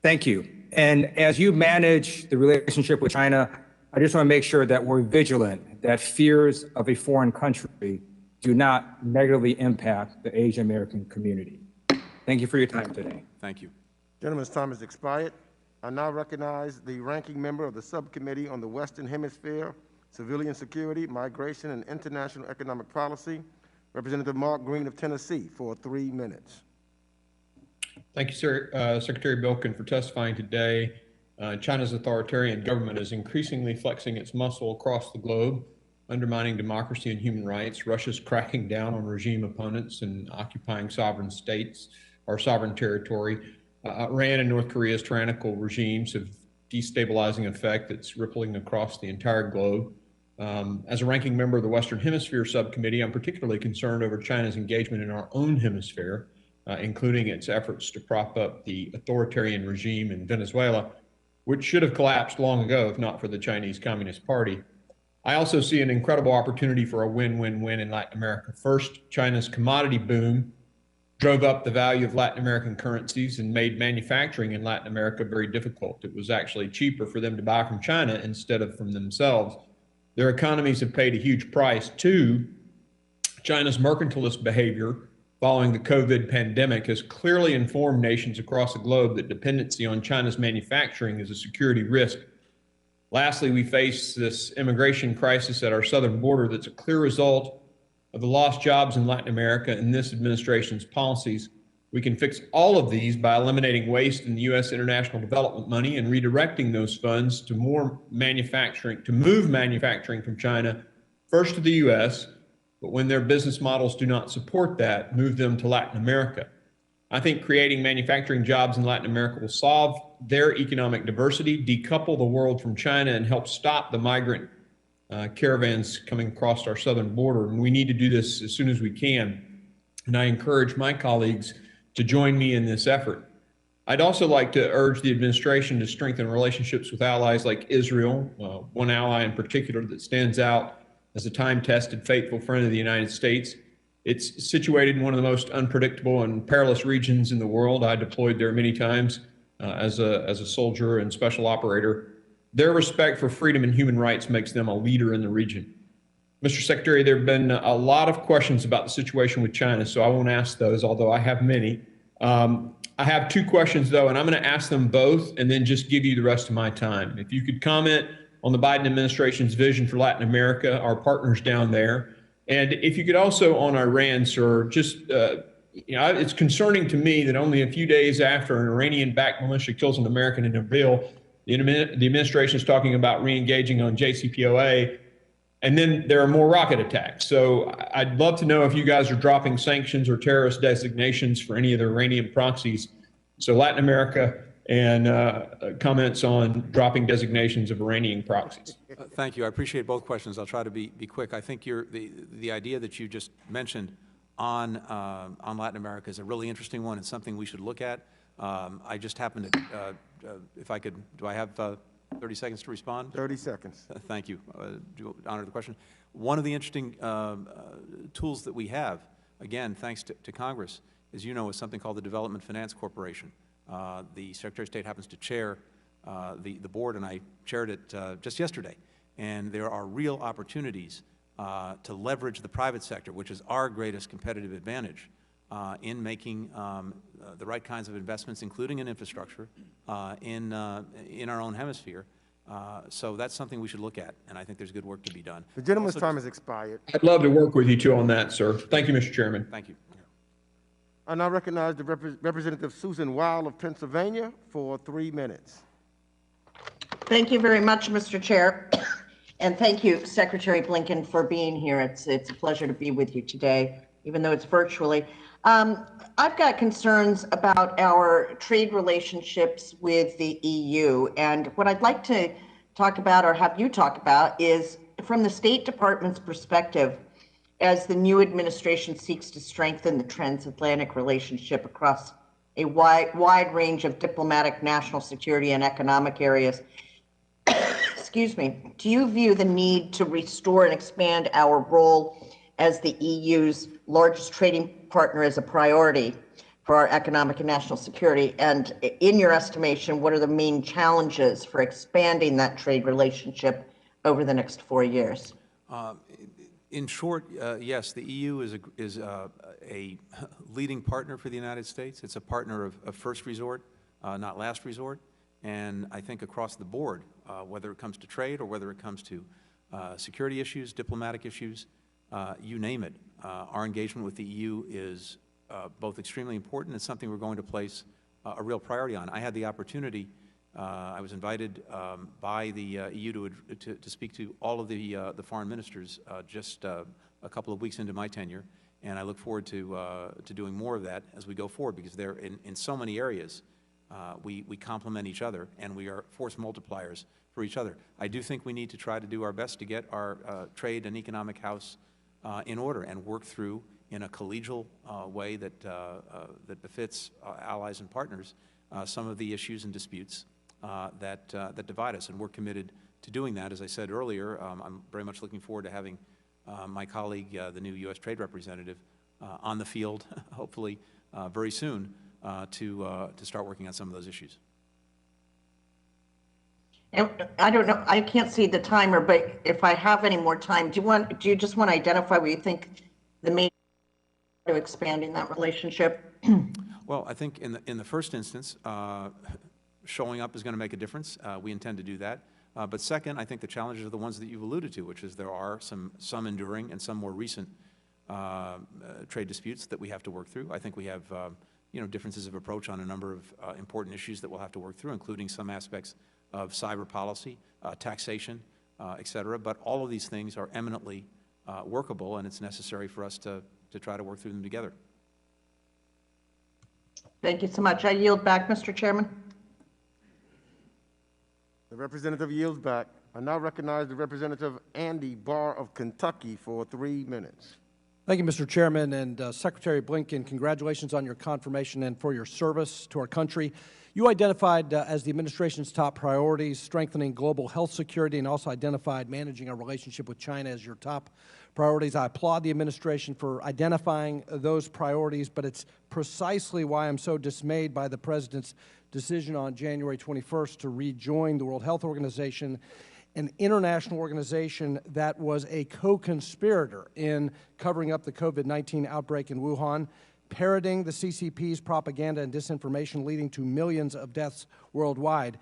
Thank you. And as you manage the relationship with China, I just want to make sure that we're vigilant, that fears of a foreign country do not negatively impact the Asian American community. Thank you for your time today. Thank you. Gentleman's time has expired. I now recognize the ranking member of the Subcommittee on the Western Hemisphere, Civilian Security, Migration, and International Economic Policy, Representative Mark Green of Tennessee, for 3 minutes. Thank you, sir. Secretary Blinken, for testifying today. China's authoritarian government is increasingly flexing its muscle across the globe, undermining democracy and human rights. Russia's cracking down on regime opponents and occupying sovereign states or sovereign territory. Iran and North Korea's tyrannical regimes have destabilizing effect that's rippling across the entire globe. As a ranking member of the Western Hemisphere Subcommittee, I'm particularly concerned over China's engagement in our own hemisphere, including its efforts to prop up the authoritarian regime in Venezuela, which should have collapsed long ago if not for the Chinese Communist Party. I also see an incredible opportunity for a win-win-win in Latin America. First, China's commodity boom drove up the value of Latin American currencies and made manufacturing in Latin America very difficult. It was actually cheaper for them to buy from China instead of from themselves. Their economies have paid a huge price. Two, China's mercantilist behavior following the COVID pandemic has clearly informed nations across the globe that dependency on China's manufacturing is a security risk. Lastly, we face this immigration crisis at our southern border that's a clear result of the lost jobs in Latin America and this administration's policies. We can fix all of these by eliminating waste in the U.S. international development money and redirecting those funds to more manufacturing, to move manufacturing from China first to the U.S., but when their business models do not support that, move them to Latin America. I think creating manufacturing jobs in Latin America will solve their economic diversity, decouple the world from China, and help stop the migrant caravans coming across our southern border. And we need to do this as soon as we can. And I encourage my colleagues to join me in this effort. I'd also like to urge the administration to strengthen relationships with allies like Israel, one ally in particular that stands out as a time-tested, faithful friend of the United States. It's situated in one of the most unpredictable and perilous regions in the world. I deployed there many times as a soldier and special operator. Their respect for freedom and human rights makes them a leader in the region. Mr. Secretary, there have been a lot of questions about the situation with China, so I won't ask those, although I have many. I have two questions, though, and I'm going to ask them both and then just give you the rest of my time. If you could comment on the Biden administration's vision for Latin America, our partners down there, and if you could also on Iran, sir, just, it's concerning to me that only a few days after an Iranian-backed militia kills an American in Erbil, the administration is talking about re-engaging on JCPOA, and then there are more rocket attacks. So I'd love to know if you guys are dropping sanctions or terrorist designations for any of the Iranian proxies. So Latin America and comments on dropping designations of Iranian proxies. Thank you. I appreciate both questions. I'll try to be quick. I think the idea that you just mentioned on Latin America is a really interesting one and something we should look at. I just happened to, if I could, do I have 30 seconds to respond? 30 seconds. Thank you. Do honor the question. One of the interesting tools that we have, again, thanks to Congress, as you know, is something called the Development Finance Corporation. The Secretary of State happens to chair the board, and I chaired it just yesterday. And there are real opportunities to leverage the private sector, which is our greatest competitive advantage, in making the right kinds of investments, including in infrastructure, in our own hemisphere. So that's something we should look at, and I think there's good work to be done. The gentleman's time has expired. I'd love to work with you too on that, sir. Thank you, Mr. Chairman. Thank you. I now recognize the Representative Susan Weil of Pennsylvania for 3 minutes. Thank you very much, Mr. Chair. And thank you, Secretary Blinken, for being here. It's a pleasure to be with you today, even though it's virtually. I've got concerns about our trade relationships with the EU. And what I'd like to talk about, or have you talk about, is from the State Department's perspective, as the new administration seeks to strengthen the transatlantic relationship across a wide range of diplomatic, national security, and economic areas. Excuse me. Do you view the need to restore and expand our role as the EU's largest trading partner as a priority for our economic and national security? And in your estimation, what are the main challenges for expanding that trade relationship over the next 4 years? In short, yes, the EU is a leading partner for the United States. It's a partner of first resort, not last resort. And I think across the board, whether it comes to trade or whether it comes to security issues, diplomatic issues, you name it, our engagement with the EU is both extremely important and something we're going to place a real priority on. I had the opportunity, I was invited by the EU to speak to all of the foreign ministers just a couple of weeks into my tenure, and I look forward to doing more of that as we go forward, because they're in so many areas. We complement each other, and we are force multipliers for each other. I do think we need to try to do our best to get our trade and economic house in order and work through in a collegial way that befits allies and partners some of the issues and disputes that divide us, and we're committed to doing that. As I said earlier, I'm very much looking forward to having my colleague, the new U.S. Trade Representative, on the field, hopefully very soon, to start working on some of those issues. And I don't know, I can't see the timer, but if I have any more time, do you just want to identify what you think the main to expanding that relationship? Well, I think in the first instance, showing up is going to make a difference. We intend to do that. But second, I think the challenges are the ones that you've alluded to, which is there are some enduring and some more recent trade disputes that we have to work through. I think we have differences of approach on a number of important issues that we'll have to work through, including some aspects of cyber policy, taxation, et cetera. But all of these things are eminently workable, and it's necessary for us to try to work through them together. Thank you so much. I yield back, Mr. Chairman. The representative yields back. I now recognize the Representative Andy Barr of Kentucky for 3 minutes. Thank you, Mr. Chairman, and Secretary Blinken, congratulations on your confirmation and for your service to our country. You identified as the administration's top priorities strengthening global health security, and also identified managing our relationship with China as your top priorities. I applaud the administration for identifying those priorities, but it's precisely why I'm so dismayed by the President's decision on January 21st to rejoin the World Health Organization, an international organization that was a co-conspirator in covering up the COVID-19 outbreak in Wuhan, parroting the CCP's propaganda and disinformation, leading to millions of deaths worldwide.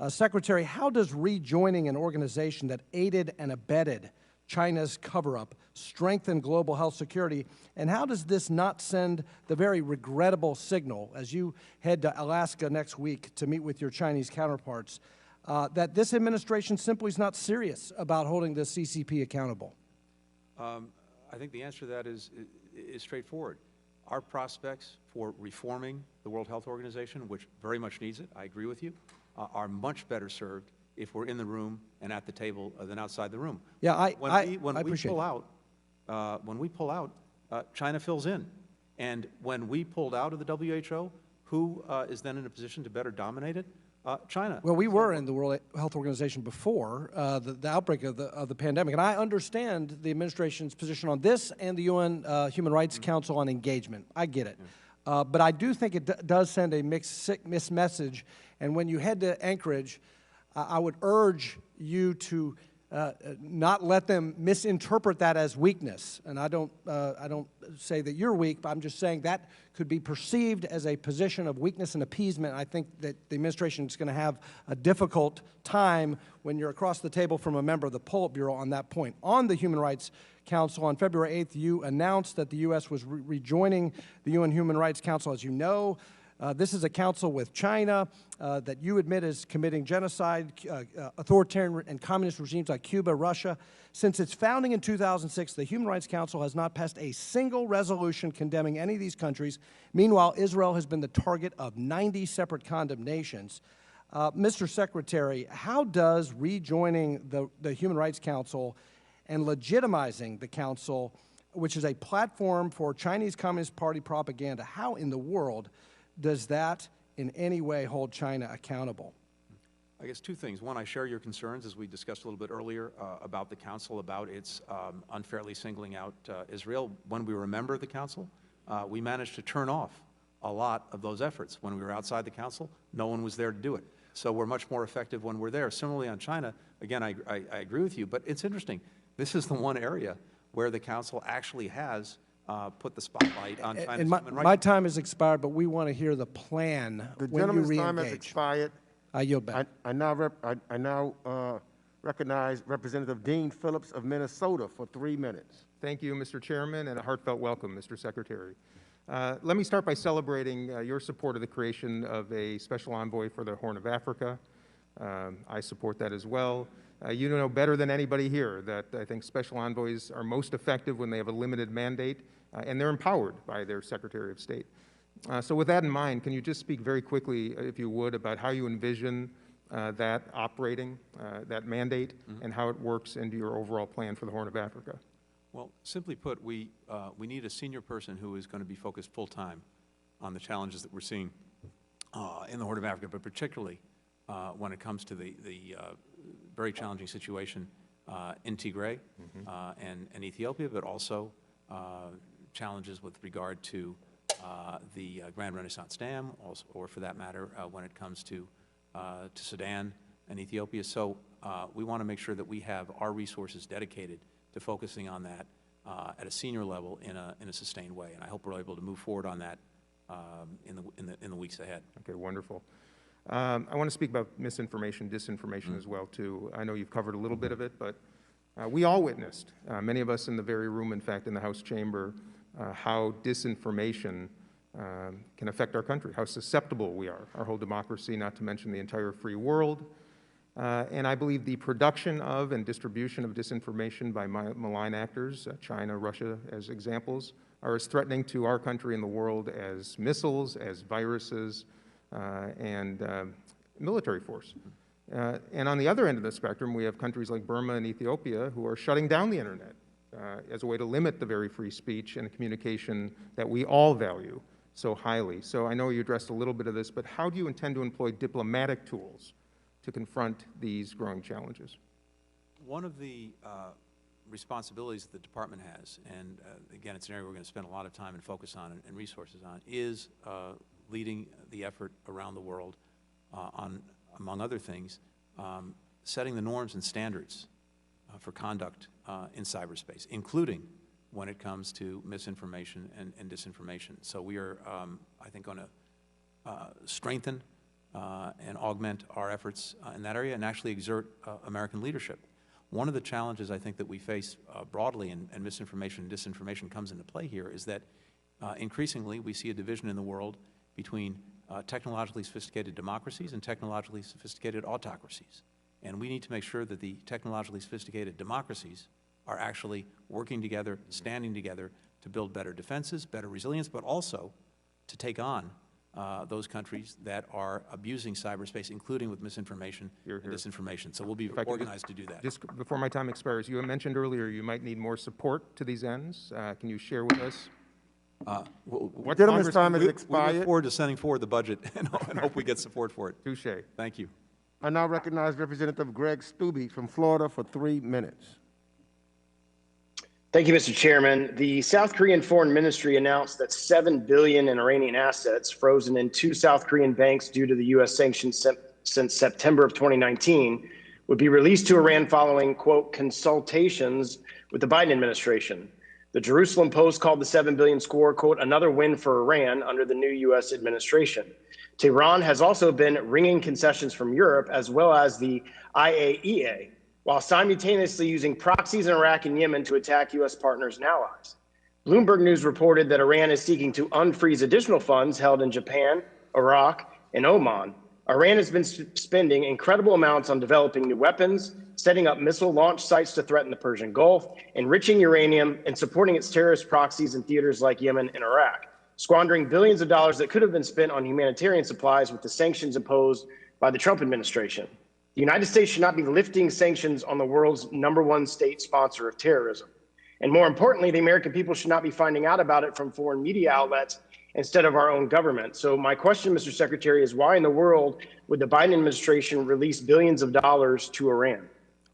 Secretary, how does rejoining an organization that aided and abetted China's cover-up strengthen global health security, and how does this not send the very regrettable signal, as you head to Alaska next week to meet with your Chinese counterparts, that this administration simply is not serious about holding the CCP accountable? I think the answer to that is straightforward. Our prospects for reforming the World Health Organization, which very much needs it, I agree with you, are much better served if we're in the room and at the table than outside the room. Yeah, When we pull out, China fills in. And when we pulled out of the WHO, who is then in a position to better dominate it? China. Well, we were in the World Health Organization before the outbreak of the pandemic, and I understand the administration's position on this and the UN Human Rights Council on engagement. I get it. But I do think it does send a mixed message, and when you head to Anchorage, I would urge you to not let them misinterpret that as weakness. And I don't say that you're weak, but I'm just saying that could be perceived as a position of weakness and appeasement. I think that the administration is going to have a difficult time when you're across the table from a member of the Politburo on that point. On the Human Rights Council, on February 8th, you announced that the U.S. was rejoining the UN Human Rights Council. As you know, this is a council with China that you admit is committing genocide, authoritarian and communist regimes like Cuba, Russia. Since its founding in 2006, the Human Rights Council has not passed a single resolution condemning any of these countries. Meanwhile, Israel has been the target of 90 separate condemnations. Mr. Secretary, how does rejoining the Human Rights Council and legitimizing the council, which is a platform for Chinese Communist Party propaganda, how in the world does that in any way hold China accountable? I guess two things. One, I share your concerns, as we discussed a little bit earlier, about the Council, about its unfairly singling out Israel. When we were a member of the Council, we managed to turn off a lot of those efforts. When we were outside the Council, no one was there to do it. So we're much more effective when we're there. Similarly on China, again, I agree with you, but it's interesting. This is the one area where the Council actually has put the spotlight on China's human rights. My time has expired, but we want to hear the plan when you re-engage. The gentleman's time has expired. I yield back. I now recognize Representative Dean Phillips of Minnesota for 3 minutes. Thank you, Mr. Chairman, and a heartfelt welcome, Mr. Secretary. Let me start by celebrating your support of the creation of a special envoy for the Horn of Africa. I support that as well. You know better than anybody here that I think special envoys are most effective when they have a limited mandate and they're empowered by their Secretary of State. So with that in mind, can you just speak very quickly, if you would, about how you envision that operating, that mandate, and how it works into your overall plan for the Horn of Africa? Well, simply put, we need a senior person who is going to be focused full-time on the challenges that we're seeing in the Horn of Africa, but particularly when it comes to the very challenging situation in Tigray and Ethiopia, but also challenges with regard to the Grand Renaissance Dam, also, or for that matter, when it comes to Sudan and Ethiopia. So we want to make sure that we have our resources dedicated to focusing on that at a senior level in a sustained way. And I hope we're able to move forward on that in the weeks ahead. Okay, wonderful. I want to speak about misinformation, disinformation as well, too. I know you've covered a little bit of it, but we all witnessed, many of us in the very room, in fact, in the House chamber, how disinformation can affect our country, how susceptible we are, our whole democracy, not to mention the entire free world. And I believe the production of and distribution of disinformation by malign actors, China, Russia as examples, are as threatening to our country and the world as missiles, as viruses, and military force. And on the other end of the spectrum, we have countries like Burma and Ethiopia who are shutting down the internet as a way to limit the very free speech and communication that we all value so highly. So I know you addressed a little bit of this, but how do you intend to employ diplomatic tools to confront these growing challenges? One of the responsibilities that the department has, and again, it's an area we're going to spend a lot of time and focus on and resources on, is leading the effort around the world on, among other things, setting the norms and standards for conduct in cyberspace, including when it comes to misinformation and disinformation. So we are, I think, going to strengthen and augment our efforts in that area and actually exert American leadership. One of the challenges I think that we face broadly, and misinformation and disinformation comes into play here, is that increasingly we see a division in the world between technologically sophisticated democracies and technologically sophisticated autocracies. And we need to make sure that the technologically sophisticated democracies are actually working together, standing together to build better defenses, better resilience, but also to take on those countries that are abusing cyberspace, including with misinformation and disinformation. So we'll be organized to do that. Just before my time expires, you mentioned earlier you might need more support to these ends. Can you share with us? What gentleman's time has expired. We look forward to sending forward the budget and hope we get support for it. Touche. Thank you. I now recognize Representative Greg Stubbe from Florida for 3 minutes. Thank you, Mr. Chairman. The South Korean Foreign Ministry announced that $7 billion in Iranian assets frozen in 2 South Korean banks due to the U.S. sanctions since September of 2019 would be released to Iran following, quote, consultations with the Biden administration. The Jerusalem Post called the $7 billion score, quote, another win for Iran under the new U.S. administration. Tehran has also been wringing concessions from Europe as well as the IAEA, while simultaneously using proxies in Iraq and Yemen to attack U.S. partners and allies. Bloomberg News reported that Iran is seeking to unfreeze additional funds held in Japan, Iraq, and Oman. Iran has been spending incredible amounts on developing new weapons, setting up missile launch sites to threaten the Persian Gulf, enriching uranium, and supporting its terrorist proxies in theaters like Yemen and Iraq, squandering billions of dollars that could have been spent on humanitarian supplies with the sanctions imposed by the Trump administration. The United States should not be lifting sanctions on the world's #1 state sponsor of terrorism. And more importantly, the American people should not be finding out about it from foreign media outlets instead of our own government. So my question, Mr. Secretary, is why in the world would the Biden administration release billions of dollars to Iran?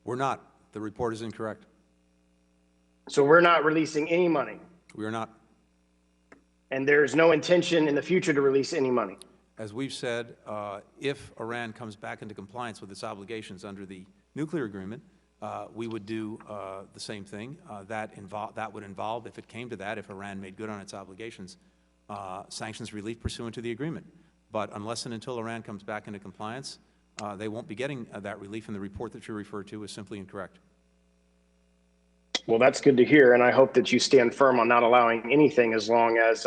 We're not. The report is incorrect. So we're not releasing any money? We are not. And there's no intention in the future to release any money? As we've said, if Iran comes back into compliance with its obligations under the nuclear agreement, we would do the same thing. That would involve, if it came to that, if Iran made good on its obligations, sanctions relief pursuant to the agreement. But unless and until Iran comes back into compliance, they won't be getting that relief, and the report that you refer to is simply incorrect. Well, that's good to hear, and I hope that you stand firm on not allowing anything as long as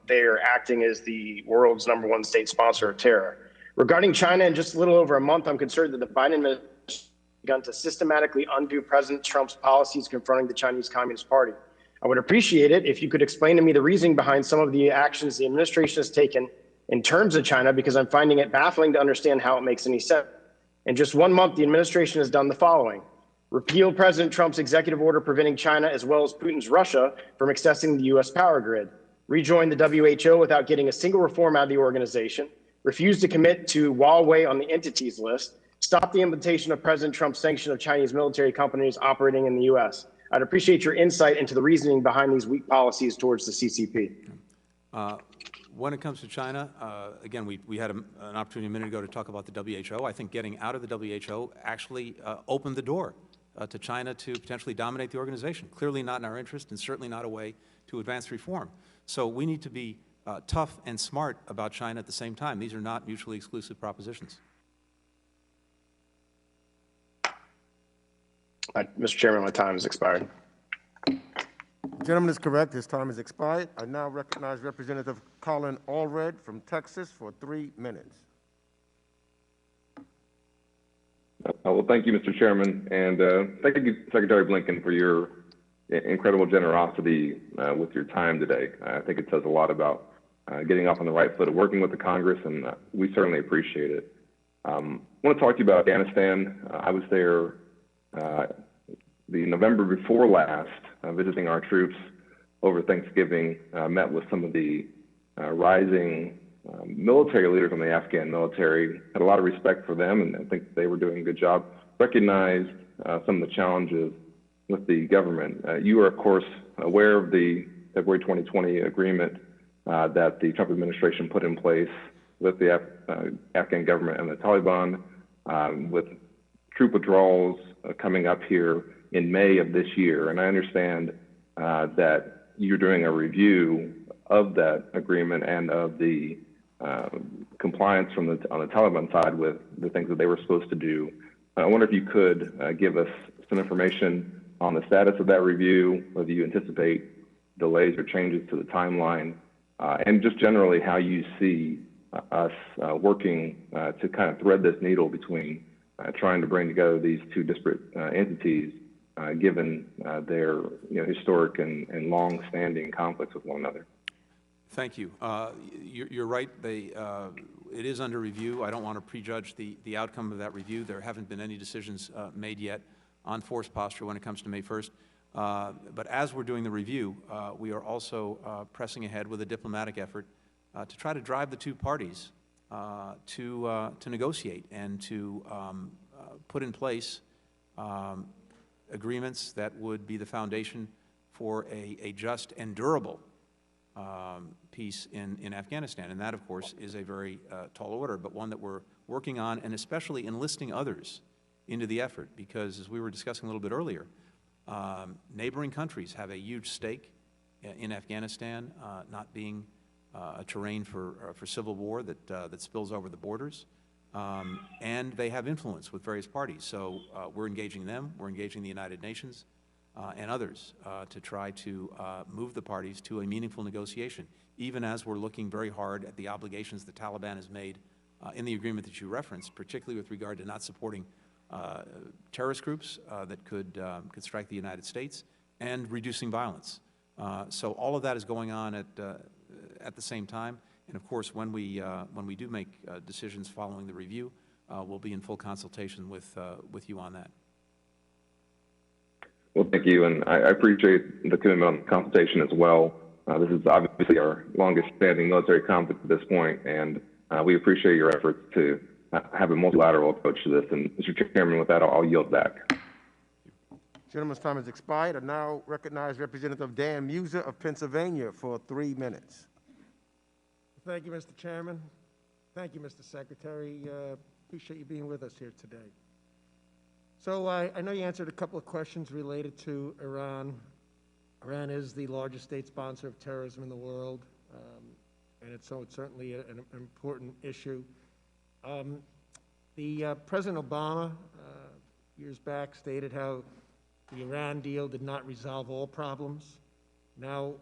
they are acting as the world's #1 state sponsor of terror. Regarding China, in just a little over a month, I'm concerned that the Biden administration has begun to systematically undo President Trump's policies confronting the Chinese Communist Party. I would appreciate it if you could explain to me the reasoning behind some of the actions the administration has taken in terms of China, because I'm finding it baffling to understand how it makes any sense. In just 1 month, the administration has done the following: repeal President Trump's executive order preventing China as well as Putin's Russia from accessing the U.S. power grid, rejoin the WHO without getting a single reform out of the organization, refuse to commit to Huawei on the entities list, stop the implementation of President Trump's sanction of Chinese military companies operating in the U.S. I'd appreciate your insight into the reasoning behind these weak policies towards the CCP. When it comes to China, again, we had an opportunity a minute ago to talk about the WHO. I think getting out of the WHO actually opened the door to China to potentially dominate the organization. Clearly not in our interest, and certainly not a way to advance reform. So we need to be tough and smart about China at the same time. These are not mutually exclusive propositions. Mr. Chairman, my time has expired. The gentleman is correct. His time has expired. I now recognize Representative Colin Allred from Texas for 3 minutes. Well, thank you, Mr. Chairman, and thank you, Secretary Blinken, for your incredible generosity with your time today. I think it says a lot about getting off on the right foot of working with the Congress, and we certainly appreciate it. I want to talk to you about Afghanistan. I was there the November before last, visiting our troops over Thanksgiving, met with some of the rising military leaders in the Afghan military, had a lot of respect for them, and I think they were doing a good job, recognized some of the challenges with the government. You are, of course, aware of the February 2020 agreement that the Trump administration put in place with the Afghan government and the Taliban, with troop withdrawals coming up here in May of this year. And I understand that you're doing a review of that agreement and of the compliance on the Taliban side with the things that they were supposed to do. I wonder if you could give us some information on the status of that review, whether you anticipate delays or changes to the timeline, and just generally how you see us working to kind of thread this needle between trying to bring together these two disparate entities, given their historic and long-standing conflicts with one another. Thank you. You're right. It is under review. I don't want to prejudge the outcome of that review. There haven't been any decisions made yet on force posture when it comes to May 1st. But as we're doing the review, we are also pressing ahead with a diplomatic effort to try to drive the two parties to negotiate and to put in place agreements that would be the foundation for a just and durable peace in Afghanistan. And that, of course, is a very tall order, but one that we're working on, and especially enlisting others into the effort, because as we were discussing a little bit earlier, neighboring countries have a huge stake in Afghanistan, not being a terrain for civil war that spills over the borders, and they have influence with various parties. So we're engaging them, we're engaging the United Nations and others to try to move the parties to a meaningful negotiation, even as we're looking very hard at the obligations the Taliban has made in the agreement that you referenced, particularly with regard to not supporting terrorist groups that could strike the United States, and reducing violence. So all of that is going on at the same time. And of course, when we do make decisions following the review, we'll be in full consultation with you on that. Well, thank you, and I appreciate the commitment on consultation as well. This is obviously our longest-standing military conflict at this point, and we appreciate your efforts to have a multilateral approach to this. And Mr. Chairman, with that, I'll yield back. Gentleman's time has expired. I now recognize Representative Dan Muser of Pennsylvania for 3 minutes. Thank you, Mr. Chairman. Thank you, Mr. Secretary. Appreciate you being with us here today. So I know you answered a couple of questions related to Iran. Iran is the largest state sponsor of terrorism in the world, and it's certainly an important issue. President Obama, years back, stated how the Iran deal did not resolve all problems. Now,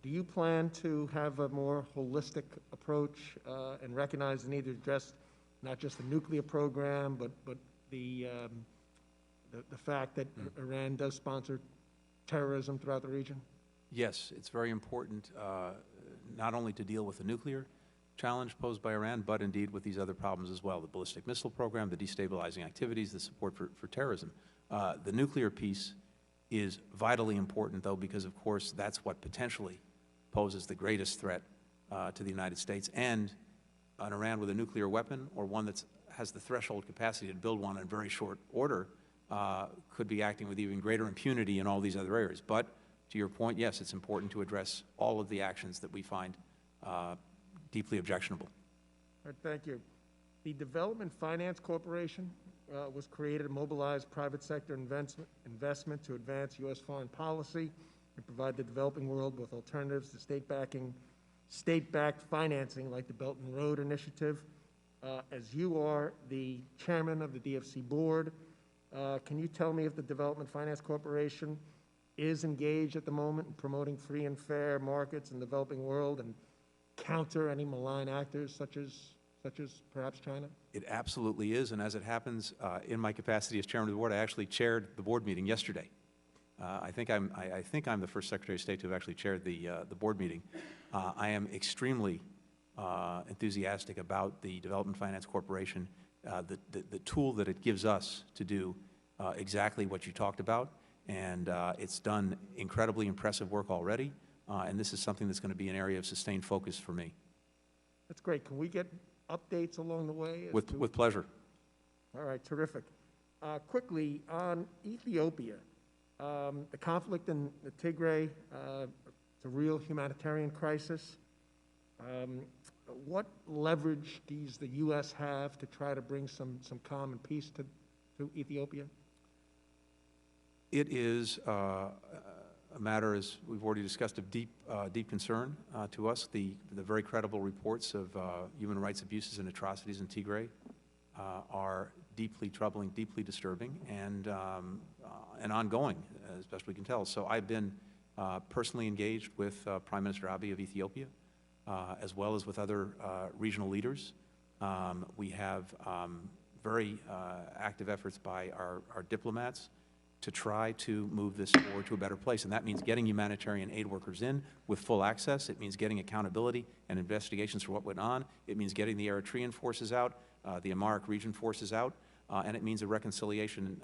do you plan to have a more holistic approach and recognize the need to address not just the nuclear program, but the fact that Iran does sponsor terrorism throughout the region? Yes, it's very important not only to deal with the nuclear challenge posed by Iran, but indeed with these other problems as well, the ballistic missile program, the destabilizing activities, the support for terrorism. The nuclear piece is vitally important, though, because, of course, that's what potentially poses the greatest threat to the United States. And an Iran with a nuclear weapon, or one that has the threshold capacity to build one in very short order, could be acting with even greater impunity in all these other areas. But to your point, yes, it's important to address all of the actions that we find deeply objectionable. All right, thank you. The Development Finance Corporation was created to mobilize private sector investment to advance U.S. foreign policy and provide the developing world with alternatives to state-backed financing like the Belt and Road Initiative. As you are the chairman of the DFC board, can you tell me if the Development Finance Corporation is engaged at the moment in promoting free and fair markets in the developing world and counter any malign actors such as perhaps China? It absolutely is, and as it happens, in my capacity as chairman of the board, I actually chaired the board meeting yesterday. I think I'm the first Secretary of State to have actually chaired the board meeting. I am extremely enthusiastic about the Development Finance Corporation, the tool that it gives us to do exactly what you talked about, and it's done incredibly impressive work already, and this is something that's going to be an area of sustained focus for me. That's great. Can we get updates along the way? With pleasure. All right, terrific. Quickly, on Ethiopia, The conflict in the Tigray, it's a real humanitarian crisis. What leverage does the U.S. have to try to bring some calm and peace to Ethiopia? It is a matter, as we've already discussed, of deep concern to us. The very credible reports of human rights abuses and atrocities in Tigray are deeply troubling, deeply disturbing, and ongoing, as best we can tell. So I've been personally engaged with Prime Minister Abiy of Ethiopia, as well as with other regional leaders. We have very active efforts by our diplomats to try to move this forward to a better place. And that means getting humanitarian aid workers in with full access. It means getting accountability and investigations for what went on. It means getting the Eritrean forces out, the Amharic region forces out, and it means a reconciliation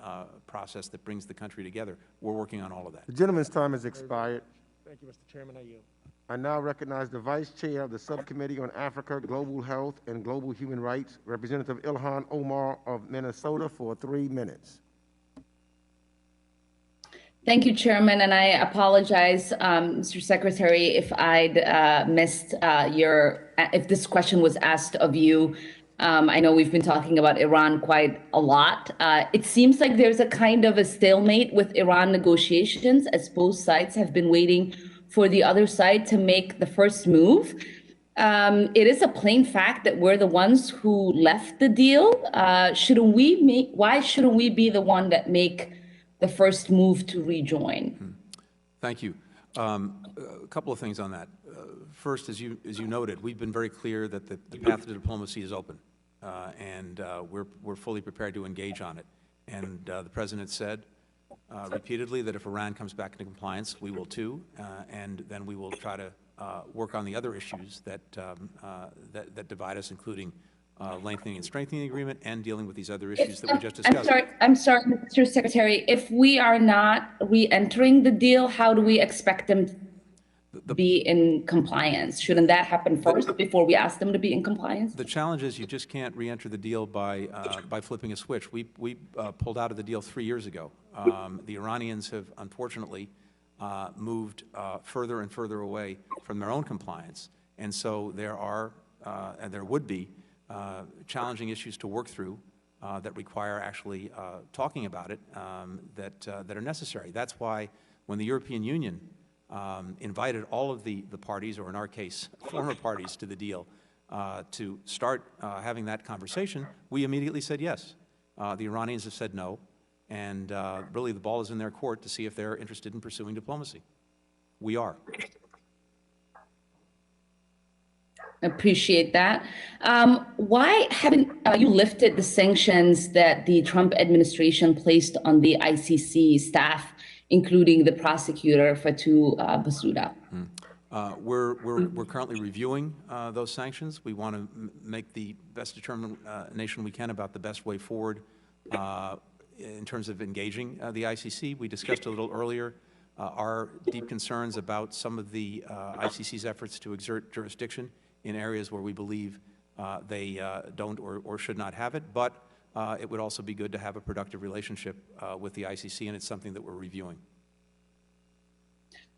process that brings the country together. We're working on all of that. The gentleman's time has expired. Thank you, Mr. Chairman. I yield. I now recognize the Vice Chair of the Subcommittee on Africa, Global Health, and Global Human Rights, Representative Ilhan Omar of Minnesota, for 3 minutes. Thank you, Chairman, and I apologize, Mr. Secretary, if I'd missed if this question was asked of you. I know we've been talking about Iran quite a lot. It seems like there's a kind of a stalemate with Iran negotiations, as both sides have been waiting for the other side to make the first move. It is a plain fact that we're the ones who left the deal. Why shouldn't we be the one that make the first move to rejoin? Thank you. A couple of things on that. First, as you noted, we've been very clear that the path to diplomacy is open, and we're fully prepared to engage on it. And the President said repeatedly that if Iran comes back into compliance, we will too, and then we will try to work on the other issues that divide us, including lengthening and strengthening the agreement and dealing with these other issues that we just discussed. I'm sorry, Mr. Secretary. If we are not re-entering the deal, how do we expect them to be in compliance? Shouldn't that happen first before we ask them to be in compliance? The challenge is you just can't re-enter the deal by flipping a switch. We pulled out of the deal 3 years ago. The Iranians have unfortunately moved further and further away from their own compliance, and so there are and there would be challenging issues to work through that require actually talking about it that are necessary. That's why when the European Union invited all of the parties, or in our case, former parties to the deal, to start having that conversation, we immediately said yes. The Iranians have said no, and really the ball is in their court to see if they're interested in pursuing diplomacy. We are. Appreciate that. Why haven't you lifted the sanctions that the Trump administration placed on the ICC staff, including the prosecutor Fatou Bensouda? We're currently reviewing those sanctions. We want to make the best determination we can about the best way forward in terms of engaging the ICC. We discussed a little earlier our deep concerns about some of the ICC's efforts to exert jurisdiction in areas where we believe they don't or should not have it, but it would also be good to have a productive relationship with the ICC, and it's something that we're reviewing.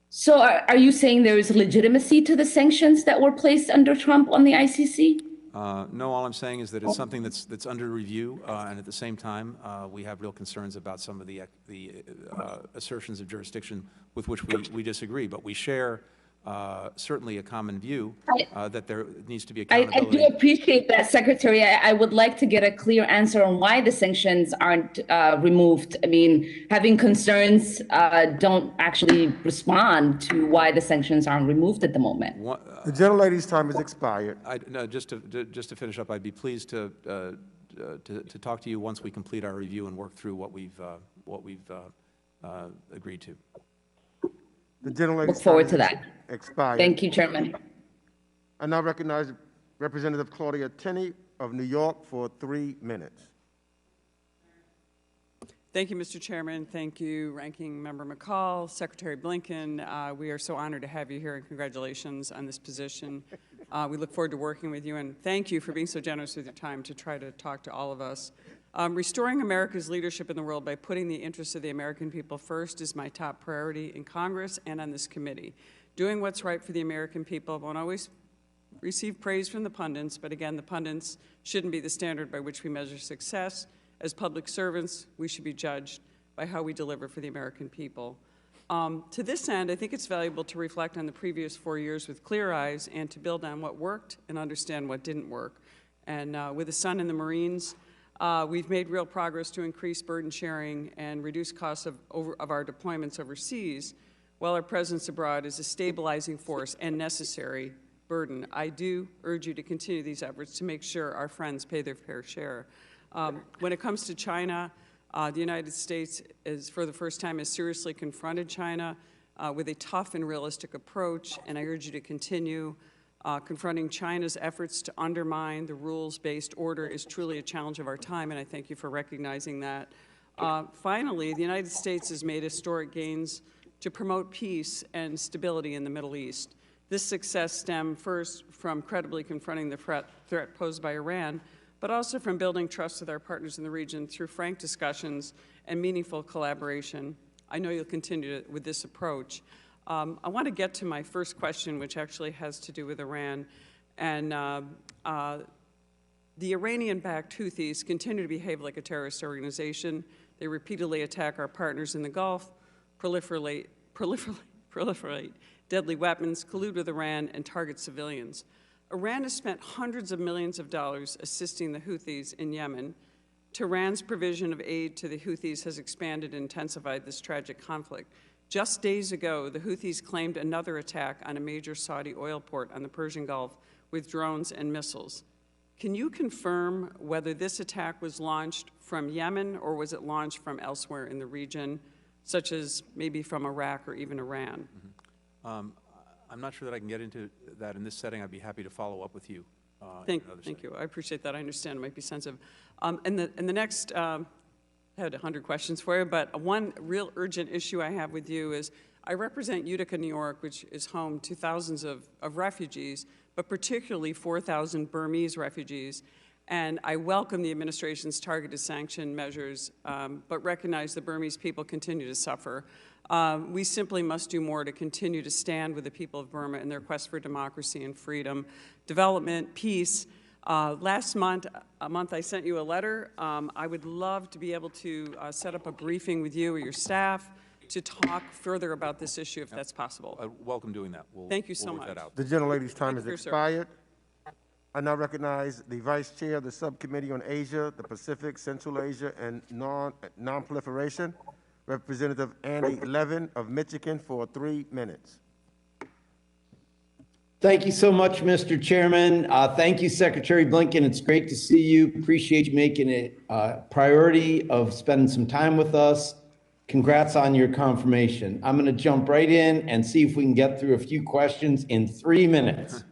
So are you saying there is legitimacy to the sanctions that were placed under Trump on the ICC? No, all I'm saying is that it's something that's under review, and at the same time, we have real concerns about some of the assertions of jurisdiction with which we disagree, but we share certainly a common view that there needs to be accountability. I do appreciate that, Secretary. I would like to get a clear answer on why the sanctions aren't removed. I mean, having concerns don't actually respond to why the sanctions aren't removed at the moment. The gentlelady's time has expired. No, just to finish up, I'd be pleased to talk to you once we complete our review and work through what we've agreed to. The gentlelady's Look forward to time that. Expired. Thank you, Chairman. I now recognize Representative Claudia Tenney of New York for 3 minutes. Thank you, Mr. Chairman. Thank you, Ranking Member McCall, Secretary Blinken. We are so honored to have you here, and congratulations on this position. We look forward to working with you, and thank you for being so generous with your time to try to talk to all of us Restoring America's leadership in the world by putting the interests of the American people first is my top priority in Congress and on this committee. Doing what's right for the American people won't always receive praise from the pundits, but again, the pundits shouldn't be the standard by which we measure success. As public servants, we should be judged by how we deliver for the American people. To this end, I think it's valuable to reflect on the previous 4 years with clear eyes and to build on what worked and understand what didn't work. And with the sun and the Marines, we've made real progress to increase burden sharing and reduce costs of our deployments overseas, while our presence abroad is a stabilizing force and necessary burden. I do urge you to continue these efforts to make sure our friends pay their fair share. When it comes to China, the United States, for the first time, has seriously confronted China with a tough and realistic approach, and I urge you to continue. Confronting China's efforts to undermine the rules-based order is truly a challenge of our time, and I thank you for recognizing that. Finally, the United States has made historic gains to promote peace and stability in the Middle East. This success stemmed first from credibly confronting the threat posed by Iran, but also from building trust with our partners in the region through frank discussions and meaningful collaboration. I know you'll continue with this approach. I want to get to my first question, which actually has to do with Iran. And the Iranian-backed Houthis continue to behave like a terrorist organization. They repeatedly attack our partners in the Gulf, proliferate deadly weapons, collude with Iran, and target civilians. Iran has spent hundreds of millions of dollars assisting the Houthis in Yemen. Tehran's provision of aid to the Houthis has expanded and intensified this tragic conflict. Just days ago, the Houthis claimed another attack on a major Saudi oil port on the Persian Gulf with drones and missiles. Can you confirm whether this attack was launched from Yemen or was it launched from elsewhere in the region, such as maybe from Iraq or even Iran? I'm not sure that I can get into that in this setting. I'd be happy to follow up with you. Thank you. I appreciate that. I understand it might be sensitive. And the next, I had 100 questions for you, but one real urgent issue I have with you is I represent Utica, New York, which is home to thousands of refugees, but particularly 4,000 Burmese refugees. And I welcome the administration's targeted sanction measures, but recognize the Burmese people continue to suffer. We simply must do more to continue to stand with the people of Burma in their quest for democracy and freedom, development, peace. Last month, I sent you a letter. I would love to be able to set up a briefing with you or your staff to talk further about this issue if that's possible. I welcome doing that. Thank you so much. The gentlelady's time has Thank you, sir. expired. I now recognize the Vice Chair of the Subcommittee on Asia, the Pacific, Central Asia, and Non-Proliferation, Representative Annie Levin of Michigan, for 3 minutes. Thank you so much, Mr. Chairman. Thank you, Secretary Blinken. It's great to see you. Appreciate you making it a priority of spending some time with us. Congrats on your confirmation. I'm going to jump right in and see if we can get through a few questions in 3 minutes.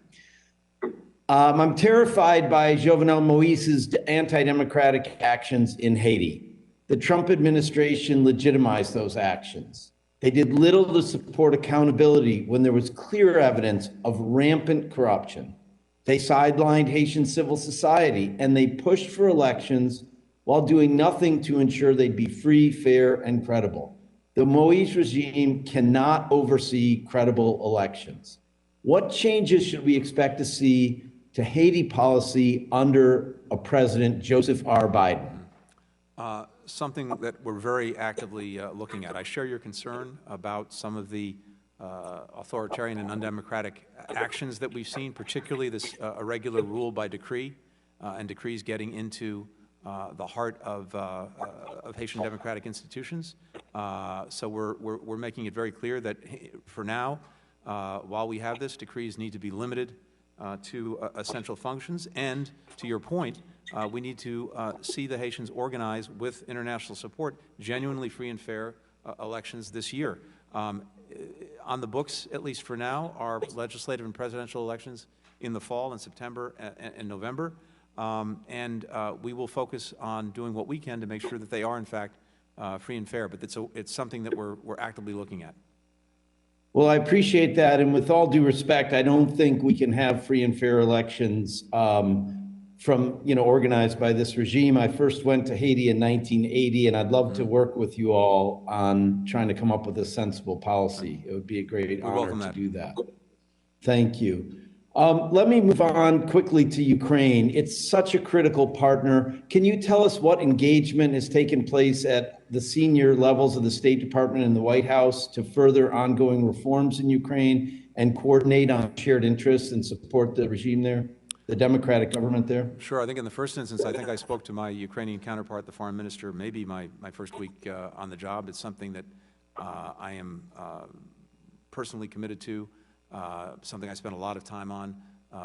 I'm terrified by Jovenel Moïse's anti-democratic actions in Haiti. The Trump administration legitimized those actions. They did little to support accountability when there was clear evidence of rampant corruption. They sidelined Haitian civil society, and they pushed for elections while doing nothing to ensure they'd be free, fair, and credible. The Moïse regime cannot oversee credible elections. What changes should we expect to see to Haiti policy under a President Joseph R. Biden? Something that we're very actively looking at. I share your concern about some of the authoritarian and undemocratic actions that we've seen, particularly this irregular rule by decree and decrees getting into the heart of Haitian democratic institutions. So we're making it very clear that for now, while we have this, decrees need to be limited to essential functions. And to your point, we need to see the Haitians organize with international support genuinely free and fair elections this year. On the books, at least for now, are legislative and presidential elections in the fall in September and November. And we will focus on doing what we can to make sure that they are, in fact, free and fair. But it's something that we're actively looking at. Well, I appreciate that. And with all due respect, I don't think we can have free and fair elections organized by this regime. I first went to Haiti in 1980, and I'd love to work with you all on trying to come up with a sensible policy. It would be a great honor to do that. Thank you. Let me move on quickly to Ukraine. It's such a critical partner. Can you tell us what engagement has taken place at the senior levels of the State Department and the White House to further ongoing reforms in Ukraine and coordinate on shared interests and support the regime there, the democratic government there? Sure. I think in the first instance, I think I spoke to my Ukrainian counterpart, the foreign minister, maybe my first week on the job. It's something that I am personally committed to. Something I spent a lot of time on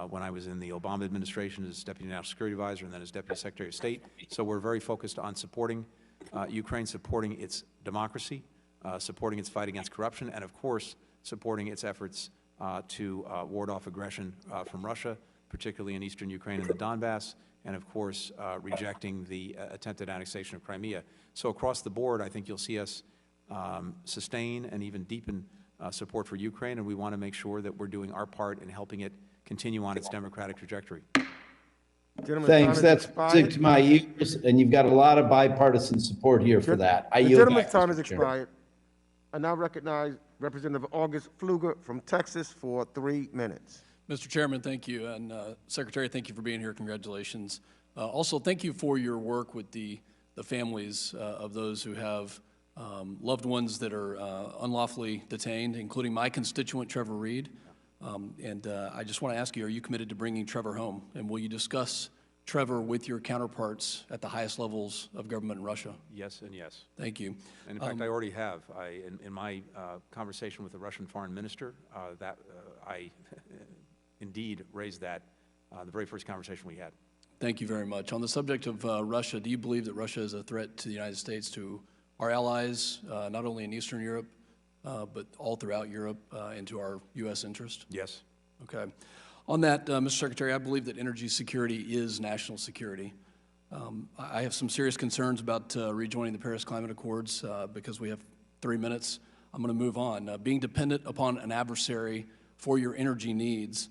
when I was in the Obama administration as Deputy National Security Advisor and then as Deputy Secretary of State. So we're very focused on supporting Ukraine, supporting its democracy, supporting its fight against corruption, and of course, supporting its efforts to ward off aggression from Russia, particularly in eastern Ukraine and the Donbass, and of course, rejecting the attempted annexation of Crimea. So across the board, I think you'll see us sustain and even deepen support for Ukraine, and we want to make sure that we're doing our part in helping it continue on its democratic trajectory. Thanks. That's music to my ears, and you've got a lot of bipartisan support here for that. The gentleman's time has expired. I now recognize Representative August Pfluger from Texas for 3 minutes. Mr. Chairman, thank you. And Secretary, thank you for being here. Congratulations. Also, thank you for your work with the families of those who have loved ones that are unlawfully detained, including my constituent, Trevor Reed. I just want to ask you, are you committed to bringing Trevor home? And will you discuss Trevor with your counterparts at the highest levels of government in Russia? Yes and yes. Thank you. And in fact, I already have. In my conversation with the Russian foreign minister, I indeed raised that the very first conversation we had. Thank you very much. On the subject of Russia, do you believe that Russia is a threat to the United States, to our allies, not only in Eastern Europe, but all throughout Europe, and to our U.S. interest? Yes. Okay. On that, Mr. Secretary, I believe that energy security is national security. I have some serious concerns about rejoining the Paris Climate Accords because we have 3 minutes. I'm going to move on. Being dependent upon an adversary for your energy needs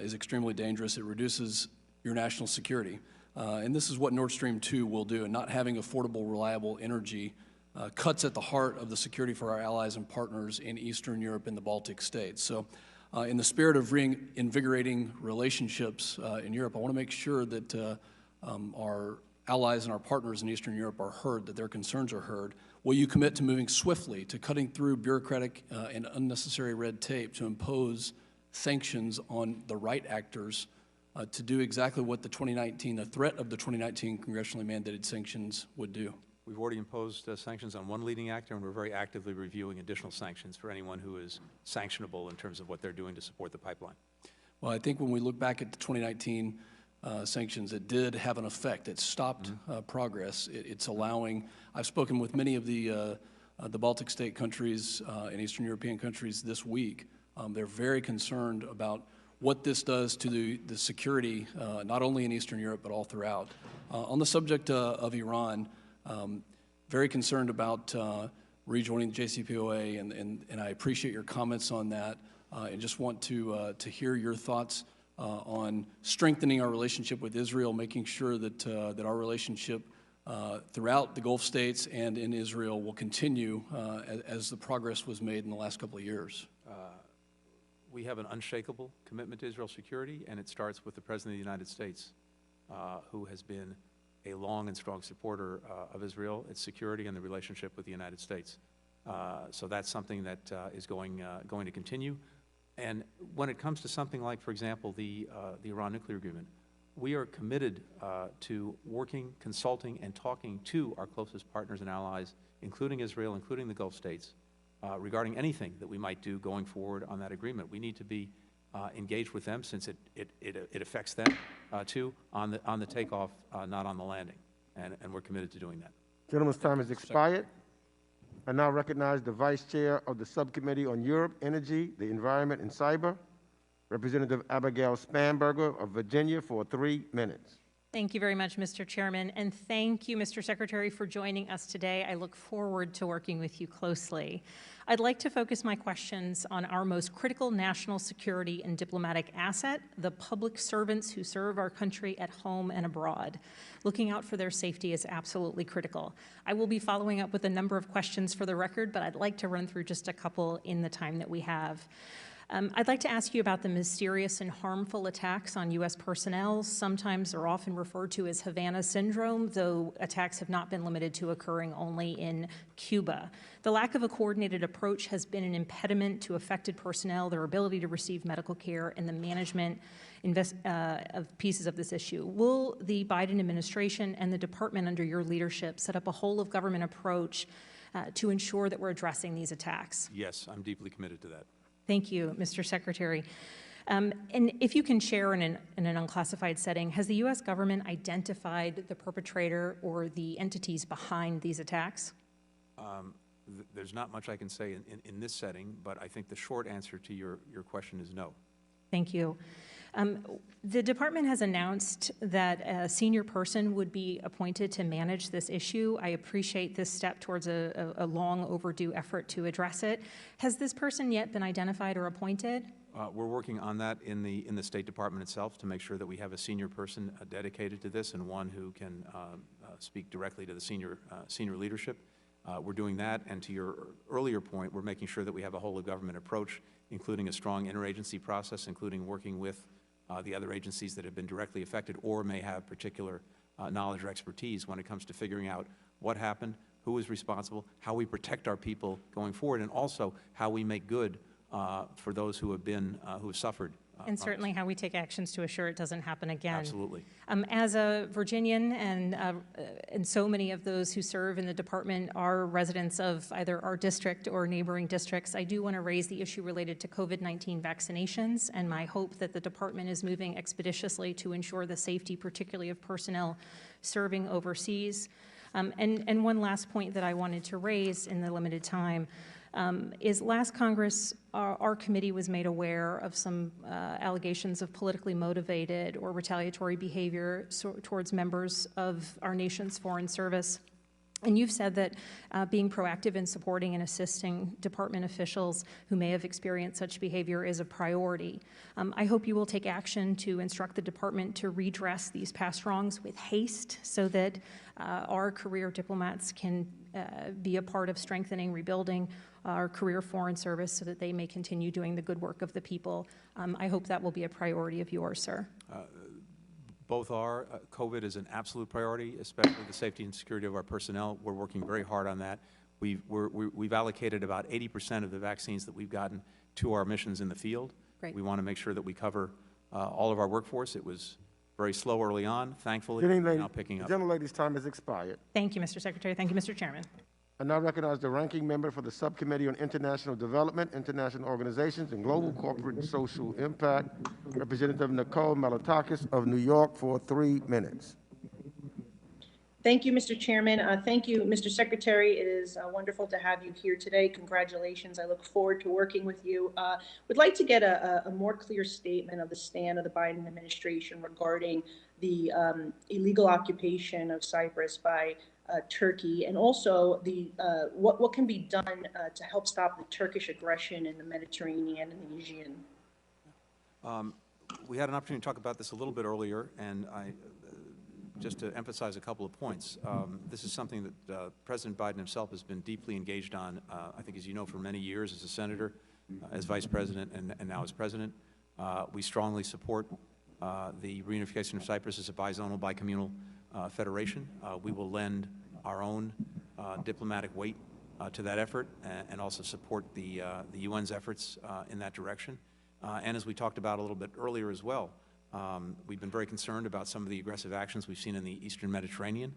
is extremely dangerous. It reduces your national security. And this is what Nord Stream 2 will do. And not having affordable, reliable energy cuts at the heart of the security for our allies and partners in Eastern Europe and the Baltic states. So in the spirit of reinvigorating relationships in Europe, I want to make sure that our allies and our partners in Eastern Europe are heard, that their concerns are heard. Will you commit to moving swiftly, to cutting through bureaucratic and unnecessary red tape to impose sanctions on the right actors to do exactly what the threat of the 2019 congressionally mandated sanctions would do? We've already imposed sanctions on one leading actor, and we're very actively reviewing additional sanctions for anyone who is sanctionable in terms of what they're doing to support the pipeline. Well, I think when we look back at the 2019 sanctions, it did have an effect. It stopped progress. It's allowing, I've spoken with many of the Baltic state countries and Eastern European countries this week. They're very concerned about what this does to the security, not only in Eastern Europe, but all throughout. On the subject of Iran, very concerned about rejoining the JCPOA, and I appreciate your comments on that, and just want to hear your thoughts on strengthening our relationship with Israel, making sure that our relationship throughout the Gulf states and in Israel will continue as the progress was made in the last couple of years. We have an unshakable commitment to Israel's security, and it starts with the President of the United States, who has been a long and strong supporter of Israel, its security, and the relationship with the United States. So that's something that is going to continue. And when it comes to something like, for example, the Iran nuclear agreement, we are committed to working, consulting, and talking to our closest partners and allies, including Israel, including the Gulf states, regarding anything that we might do going forward on that agreement. We need to be engaged with them, since it affects them too on the takeoff, not on the landing, and we're committed to doing that. Gentleman's time has expired. I now recognize the Vice Chair of the Subcommittee on Europe, Energy, the Environment, and Cyber, Representative Abigail Spanberger of Virginia, for 3 minutes. Thank you very much, Mr. Chairman, and thank you, Mr. Secretary, for joining us today. I look forward to working with you closely. I'd like to focus my questions on our most critical national security and diplomatic asset, the public servants who serve our country at home and abroad. Looking out for their safety is absolutely critical. I will be following up with a number of questions for the record, but I'd like to run through just a couple in the time that we have. I'd like to ask you about the mysterious and harmful attacks on U.S. personnel. Sometimes they're often referred to as Havana syndrome, though attacks have not been limited to occurring only in Cuba. The lack of a coordinated approach has been an impediment to affected personnel, their ability to receive medical care, and the management of pieces of this issue. Will the Biden administration and the department under your leadership set up a whole-of-government approach to ensure that we're addressing these attacks? Yes, I'm deeply committed to that. Thank you, Mr. Secretary. And if you can share in an unclassified setting, has the U.S. government identified the perpetrator or the entities behind these attacks? There's not much I can say in this setting, but I think the short answer to your question is no. Thank you. The department has announced that a senior person would be appointed to manage this issue. I appreciate this step towards a long overdue effort to address it. Has this person yet been identified or appointed? We're working on that in the State Department itself to make sure that we have a senior person dedicated to this and one who can speak directly to the senior leadership. We're doing that, and to your earlier point, we're making sure that we have a whole-of-government approach, including a strong interagency process, including working with the other agencies that have been directly affected or may have particular knowledge or expertise when it comes to figuring out what happened, who is responsible, how we protect our people going forward, and also how we make good for those who have suffered. And certainly how we take actions to assure it doesn't happen again. Absolutely. As a Virginian, and so many of those who serve in the department are residents of either our district or neighboring districts, I do want to raise the issue related to COVID-19 vaccinations and my hope that the department is moving expeditiously to ensure the safety, particularly of personnel serving overseas. And one last point that I wanted to raise in the limited time is last Congress, our committee was made aware of some allegations of politically motivated or retaliatory behavior towards members of our nation's foreign service. And you've said that being proactive in supporting and assisting department officials who may have experienced such behavior is a priority. I hope you will take action to instruct the department to redress these past wrongs with haste so that our career diplomats can be a part of strengthening, rebuilding our career foreign service so that they may continue doing the good work of the people. I hope that will be a priority of yours, sir. Both are. COVID is an absolute priority, especially the safety and security of our personnel. We're working very hard on that. We've allocated about 80% of the vaccines that we've gotten to our missions in the field. Great. We want to make sure that we cover all of our workforce. It was very slow early on, thankfully, now picking up. The gentlelady's time has expired. Thank you, Mr. Secretary. Thank you, Mr. Chairman. I now recognize the ranking member for the Subcommittee on International Development, International Organizations, and Global Corporate and Social Impact, Representative Nicole Malotakis of New York, for 3 minutes. Thank you, Mr. Chairman. Thank you, Mr. Secretary. It is wonderful to have you here today. Congratulations. I look forward to working with you. Would like to get a more clear statement of the stand of the Biden administration regarding the illegal occupation of Cyprus by Turkey, and also the what can be done to help stop the Turkish aggression in the Mediterranean and the Aegean. We had an opportunity to talk about this a little bit earlier, and just to emphasize a couple of points, this is something that President Biden himself has been deeply engaged on, I think, as you know, for many years as a senator, as vice president, and now as president. We strongly support the reunification of Cyprus as a bizonal, bicommunal federation. We will lend our own diplomatic weight to that effort and also support the UN's efforts in that direction. And as we talked about a little bit earlier as well, we've been very concerned about some of the aggressive actions we've seen in the Eastern Mediterranean.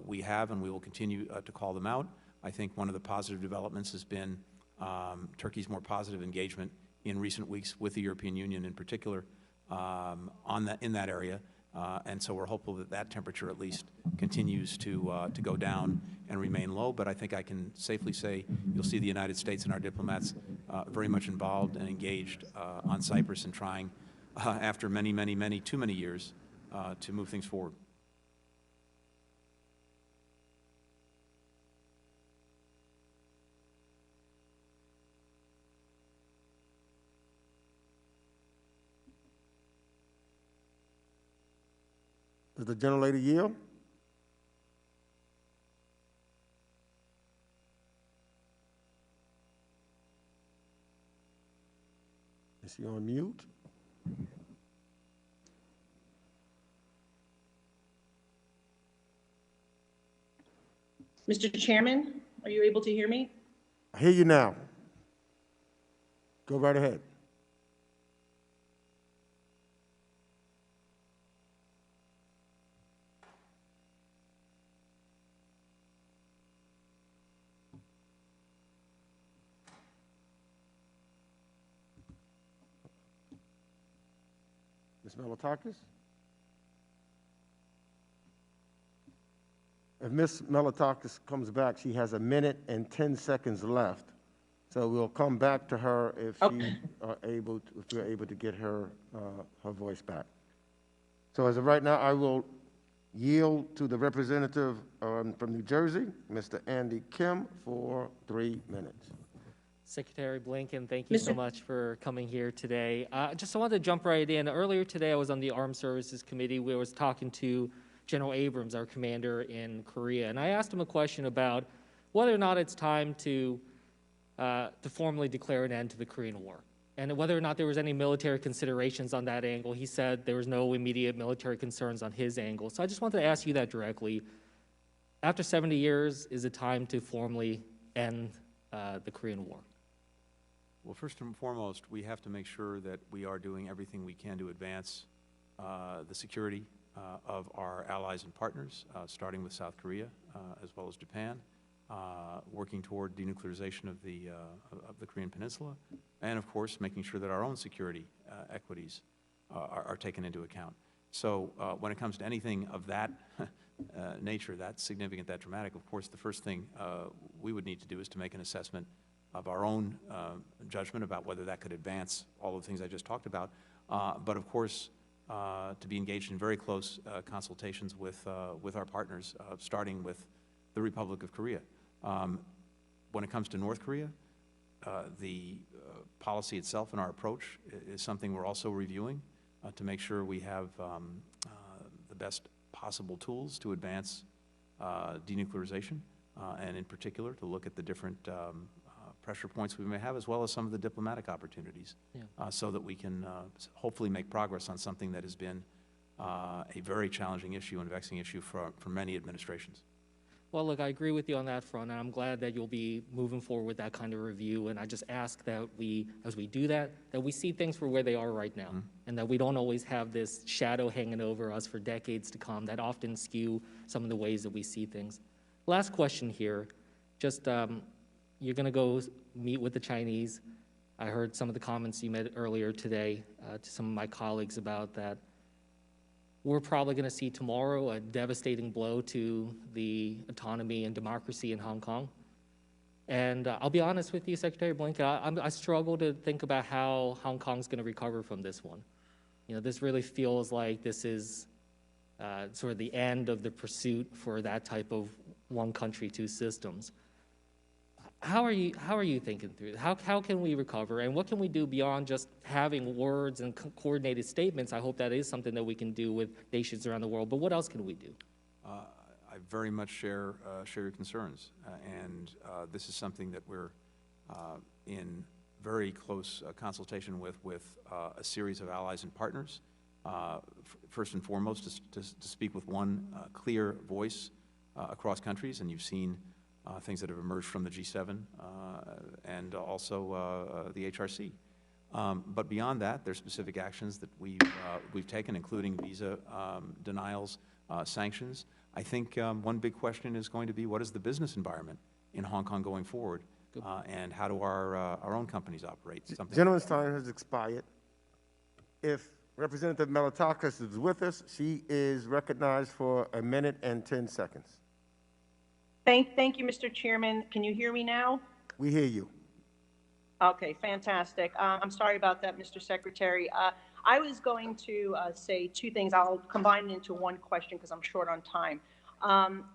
We have and we will continue to call them out. I think one of the positive developments has been Turkey's more positive engagement in recent weeks with the European Union in particular in that area. And so we're hopeful that that temperature at least continues to go down and remain low. But I think I can safely say you'll see the United States and our diplomats very much involved and engaged on Cyprus and trying, after too many years, to move things forward. Does the gentlelady yield? Is she on mute? Mr. Chairman, are you able to hear me? I hear you now. Go right ahead. Ms. Melitakis? If Ms. Melitakis comes back, she has 1 minute and 10 seconds left. So we'll come back to her if she are able to, if we're able to get her her voice back. So as of right now, I will yield to the representative from New Jersey, Mr. Andy Kim, for 3 minutes. Secretary Blinken, thank you so much for coming here today. I wanted to jump right in. Earlier today, I was on the Armed Services Committee where I was talking to General Abrams, our commander in Korea, and I asked him a question about whether or not it's time to formally declare an end to the Korean War, and whether or not there was any military considerations on that angle. He said there was no immediate military concerns on his angle. So I just wanted to ask you that directly. After 70 years, is it time to formally end the Korean War? Well, first and foremost, we have to make sure that we are doing everything we can to advance the security of our allies and partners, starting with South Korea as well as Japan, working toward denuclearization of the Korean Peninsula, and of course making sure that our own security equities are taken into account. So when it comes to anything of that nature, that significant, that dramatic, of course the first thing we would need to do is to make an assessment of our own judgment about whether that could advance all of the things I just talked about, but of course to be engaged in very close consultations with our partners, starting with the Republic of Korea. When it comes to North Korea, the policy itself and our approach is something we're also reviewing to make sure we have the best possible tools to advance denuclearization, and in particular to look at the different pressure points we may have, as well as some of the diplomatic opportunities, so that we can hopefully make progress on something that has been a very challenging issue and vexing issue for many administrations. Well, look, I agree with you on that front, and I'm glad that you'll be moving forward with that kind of review. And I just ask that we, as we do that, that we see things for where they are right now, and that we don't always have this shadow hanging over us for decades to come that often skew some of the ways that we see things. Last question here, just you're going to go meet with the Chinese. I heard some of the comments you made earlier today to some of my colleagues about that. We're probably going to see tomorrow a devastating blow to the autonomy and democracy in Hong Kong. And I'll be honest with you, Secretary Blinken, I struggle to think about how Hong Kong's going to recover from this one. You know, this really feels like this is sort of the end of the pursuit for that type of one country, two systems. How are you thinking through it? How can we recover, and what can we do beyond just having words and coordinated statements? I hope that is something that we can do with nations around the world, but what else can we do? I very much share your concerns, and this is something that we're in very close consultation with a series of allies and partners. First and foremost, to speak with one clear voice across countries, and you've seen things that have emerged from the G7 and also the HRC. But beyond that, there's specific actions that we've taken, including visa denials, sanctions. I think one big question is going to be, what is the business environment in Hong Kong going forward, and how do our own companies operate? Gentleman's time has expired. If Representative Melitakis is with us, she is recognized for 1 minute and 10 seconds. Thank you, Mr. Chairman. Can you hear me now? We hear you. Okay, fantastic. I'm sorry about that, Mr. Secretary. I was going to say two things. I'll combine it into one question because I'm short on time.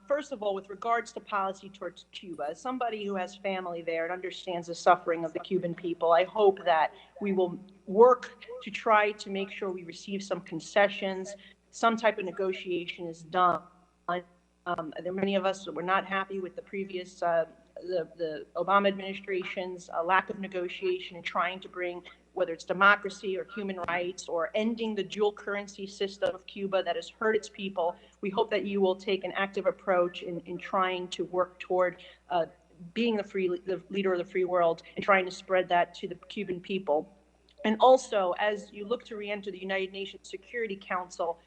First of all, with regards to policy towards Cuba, as somebody who has family there and understands the suffering of the Cuban people, I hope that we will work to try to make sure we receive some concessions, some type of negotiation is done. There are many of us that were not happy with the previous, the Obama administration's lack of negotiation and trying to bring, whether it's democracy or human rights or ending the dual currency system of Cuba that has hurt its people. We hope that you will take an active approach in trying to work toward being the leader of the free world and trying to spread that to the Cuban people. And also, as you look to re-enter the United Nations Security Council,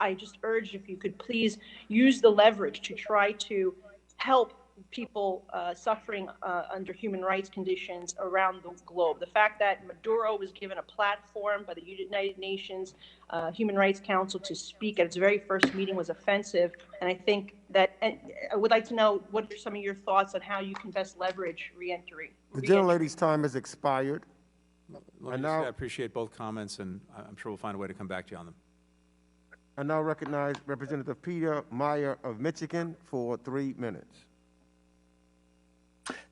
I just urge if you could please use the leverage to try to help people suffering under human rights conditions around the globe. The fact that Maduro was given a platform by the United Nations Human Rights Council to speak at its very first meeting was offensive. And I think that, and I would like to know what are some of your thoughts on how you can best leverage re-entry. The gentlelady's time has expired. Let me just say I appreciate both comments, and I'm sure we'll find a way to come back to you on them. I now recognize Representative Peter Meyer of Michigan for 3 minutes.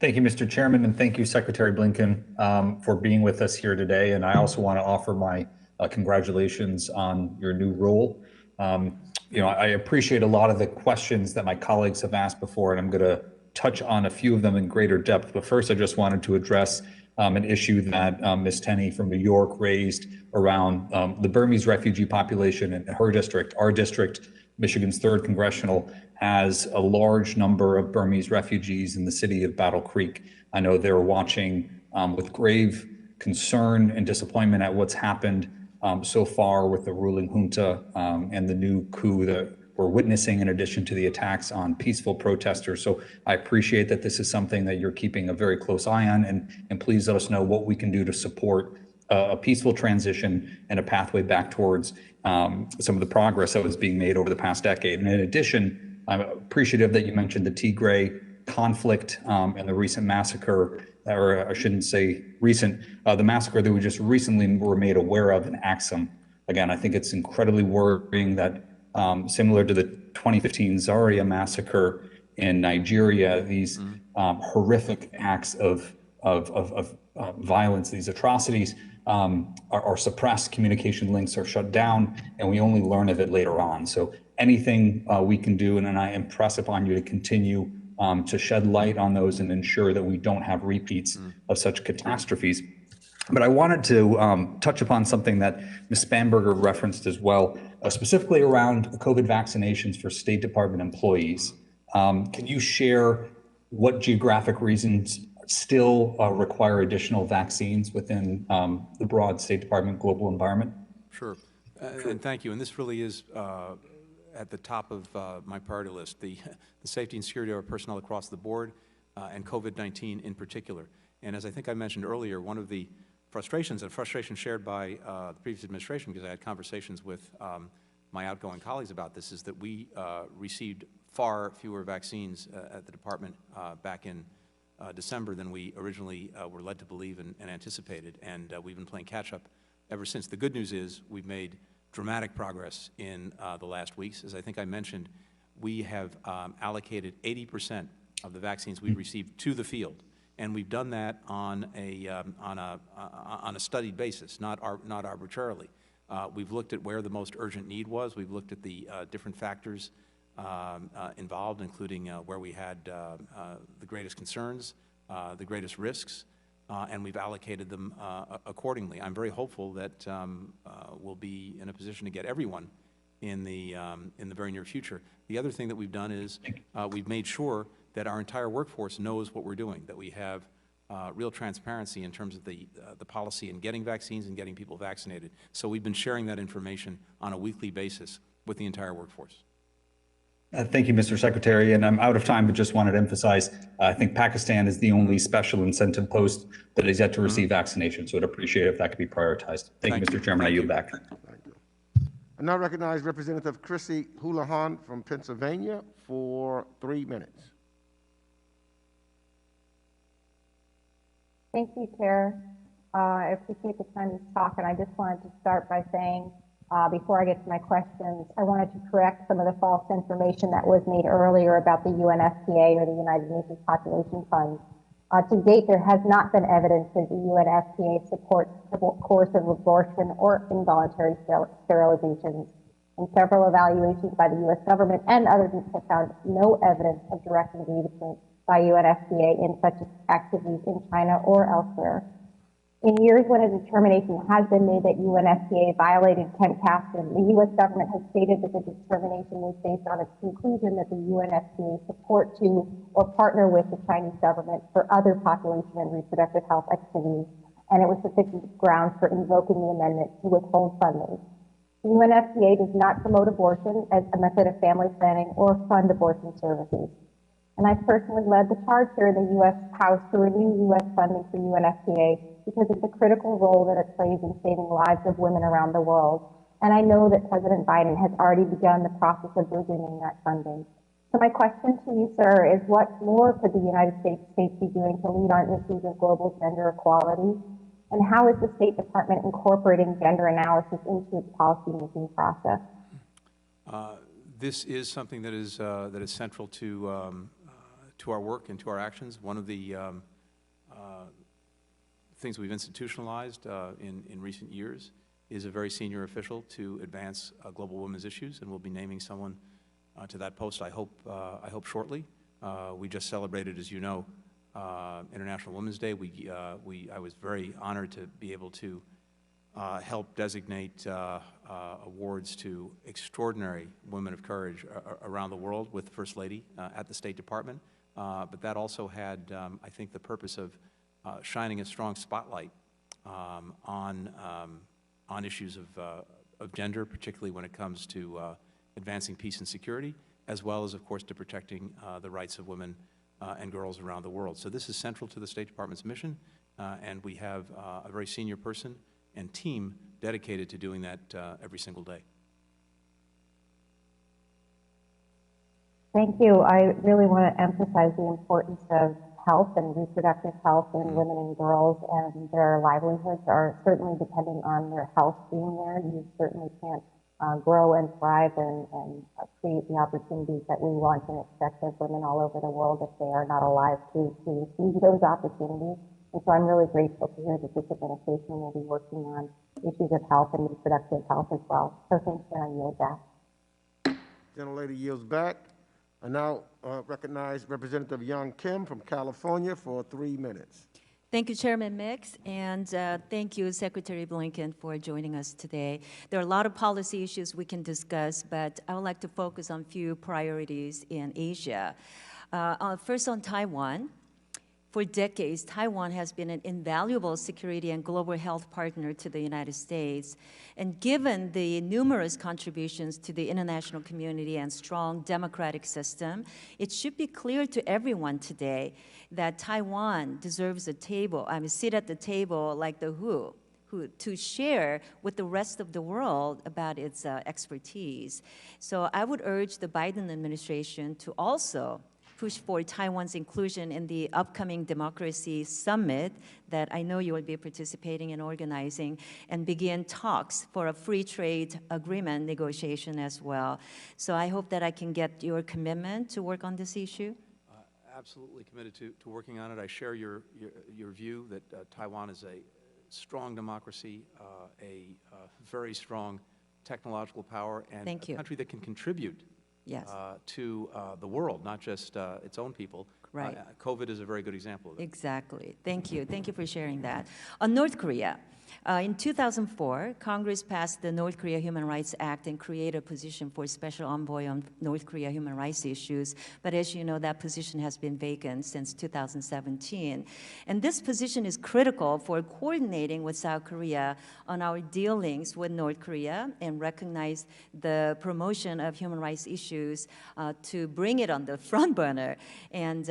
Thank you, Mr. Chairman, and thank you, Secretary Blinken, for being with us here today. And I also want to offer my congratulations on your new role. You know, I appreciate a lot of the questions that my colleagues have asked before, and I'm going to touch on a few of them in greater depth. But first, I just wanted to address an issue that Ms. Tenney from New York raised around the Burmese refugee population in her district. Our district, Michigan's 3rd Congressional, has a large number of Burmese refugees in the city of Battle Creek. I know they're watching with grave concern and disappointment at what's happened so far with the ruling junta and the new coup that we're witnessing, in addition to the attacks on peaceful protesters. So I appreciate that this is something that you're keeping a very close eye on, and please let us know what we can do to support a peaceful transition and a pathway back towards some of the progress that was being made over the past decade. And in addition, I'm appreciative that you mentioned the Tigray conflict and the recent massacre, or I shouldn't say recent, the massacre that we just recently were made aware of in Axum. Again, I think it's incredibly worrying that similar to the 2015 Zaria massacre in Nigeria, these horrific acts of violence, these atrocities are suppressed, communication links are shut down, and we only learn of it later on. So anything we can do, and I impress upon you to continue to shed light on those and ensure that we don't have repeats of such catastrophes. But I wanted to touch upon something that Ms. Spanberger referenced as well, specifically around COVID vaccinations for State Department employees. Can you share what geographic reasons still require additional vaccines within the broad State Department global environment? Sure. And thank you. And this really is at the top of my priority list, the safety and security of our personnel across the board and COVID-19 in particular. And as I think I mentioned earlier, one of the frustrations shared by the previous administration, because I had conversations with my outgoing colleagues about this, is that we received far fewer vaccines at the department back in December than we originally were led to believe and anticipated, and we've been playing catch-up ever since. The good news is we've made dramatic progress in the last weeks. As I think I mentioned, we have allocated 80% of the vaccines we've received to the field. And we've done that on a studied basis, not arbitrarily. We've looked at where the most urgent need was. We've looked at the different factors involved, including where we had the greatest concerns, the greatest risks, and we've allocated them accordingly. I'm very hopeful that we'll be in a position to get everyone in the very near future. The other thing that we've done is we've made sure that our entire workforce knows what we're doing, that we have real transparency in terms of the policy in getting vaccines and getting people vaccinated. So we've been sharing that information on a weekly basis with the entire workforce. Thank you, Mr. Secretary. And I'm out of time, but just wanted to emphasize, I think Pakistan is the only special incentive post that is yet to receive vaccination. So I'd appreciate it if that could be prioritized. Thank you, Mr. Chairman. I yield back. I now recognize Representative Chrissy Houlihan from Pennsylvania for 3 minutes. Thank you, Chair. I appreciate the time to talk, and I just wanted to start by saying, before I get to my questions, I wanted to correct some of the false information that was made earlier about the UNFPA or the United Nations Population Fund. To date, there has not been evidence that the UNFPA supports coercive abortion or involuntary sterilizations. And several evaluations by the U.S. government and other groups have found no evidence of direct engagement by UNFPA in such activities in China or elsewhere. In years when a determination has been made that UNFPA violated Kent Caston, the U.S. government has stated that the determination was based on its conclusion that the UNFPA support to or partner with the Chinese government for other population and reproductive health activities, and it was sufficient grounds for invoking the amendment to withhold funding. The UNFPA does not promote abortion as a method of family planning or fund abortion services. And I personally led the charge here in the U.S. House to renew U.S. funding for UNFPA because of the critical role that it plays in saving lives of women around the world. And I know that President Biden has already begun the process of resuming that funding. So my question to you, sir, is what more could the United States be doing to lead on issues of global gender equality? And how is the State Department incorporating gender analysis into its policymaking process? This is something that is central to our work and to our actions. One of the things we've institutionalized in recent years is a very senior official to advance global women's issues, and we'll be naming someone to that post, I hope shortly. We just celebrated, as you know, International Women's Day. I was very honored to be able to help designate awards to extraordinary women of courage around the world with the First Lady at the State Department. But that also had, I think, the purpose of shining a strong spotlight on issues of gender, particularly when it comes to advancing peace and security, as well as, of course, to protecting the rights of women and girls around the world. So this is central to the State Department's mission, and we have a very senior person and team dedicated to doing that every single day. Thank you. I really want to emphasize the importance of health and reproductive health in women and girls, and their livelihoods are certainly depending on their health being there. You certainly can't grow and thrive and create the opportunities that we want and expect of women all over the world if they are not alive to seize those opportunities. And so I'm really grateful to hear that this administration will be working on issues of health and reproductive health as well. So thanks, and I yield back. Gentlelady yields back. I now recognize Representative Young Kim from California for 3 minutes. Thank you, Chairman Mix, and thank you, Secretary Blinken, for joining us today. There are a lot of policy issues we can discuss, but I would like to focus on a few priorities in Asia. First, on Taiwan. For decades, Taiwan has been an invaluable security and global health partner to the United States. And given the numerous contributions to the international community and strong democratic system, it should be clear to everyone today that Taiwan deserves a seat at the table like the WHO, to share with the rest of the world about its expertise. So I would urge the Biden administration to also push for Taiwan's inclusion in the upcoming Democracy Summit that I know you will be participating in organizing, and begin talks for a free trade agreement negotiation as well. So I hope that I can get your commitment to work on this issue. Absolutely committed to working on it. I share your view that Taiwan is a strong democracy, a very strong technological power, and a country that can contribute to the world, not just its own people. Right. COVID is a very good example of that. Exactly. Thank you. Thank you for sharing that. On North Korea, in 2004, Congress passed the North Korea Human Rights Act and created a position for Special Envoy on North Korea human rights issues. But as you know, that position has been vacant since 2017. And this position is critical for coordinating with South Korea on our dealings with North Korea and recognize the promotion of human rights issues to bring it on the front burner. And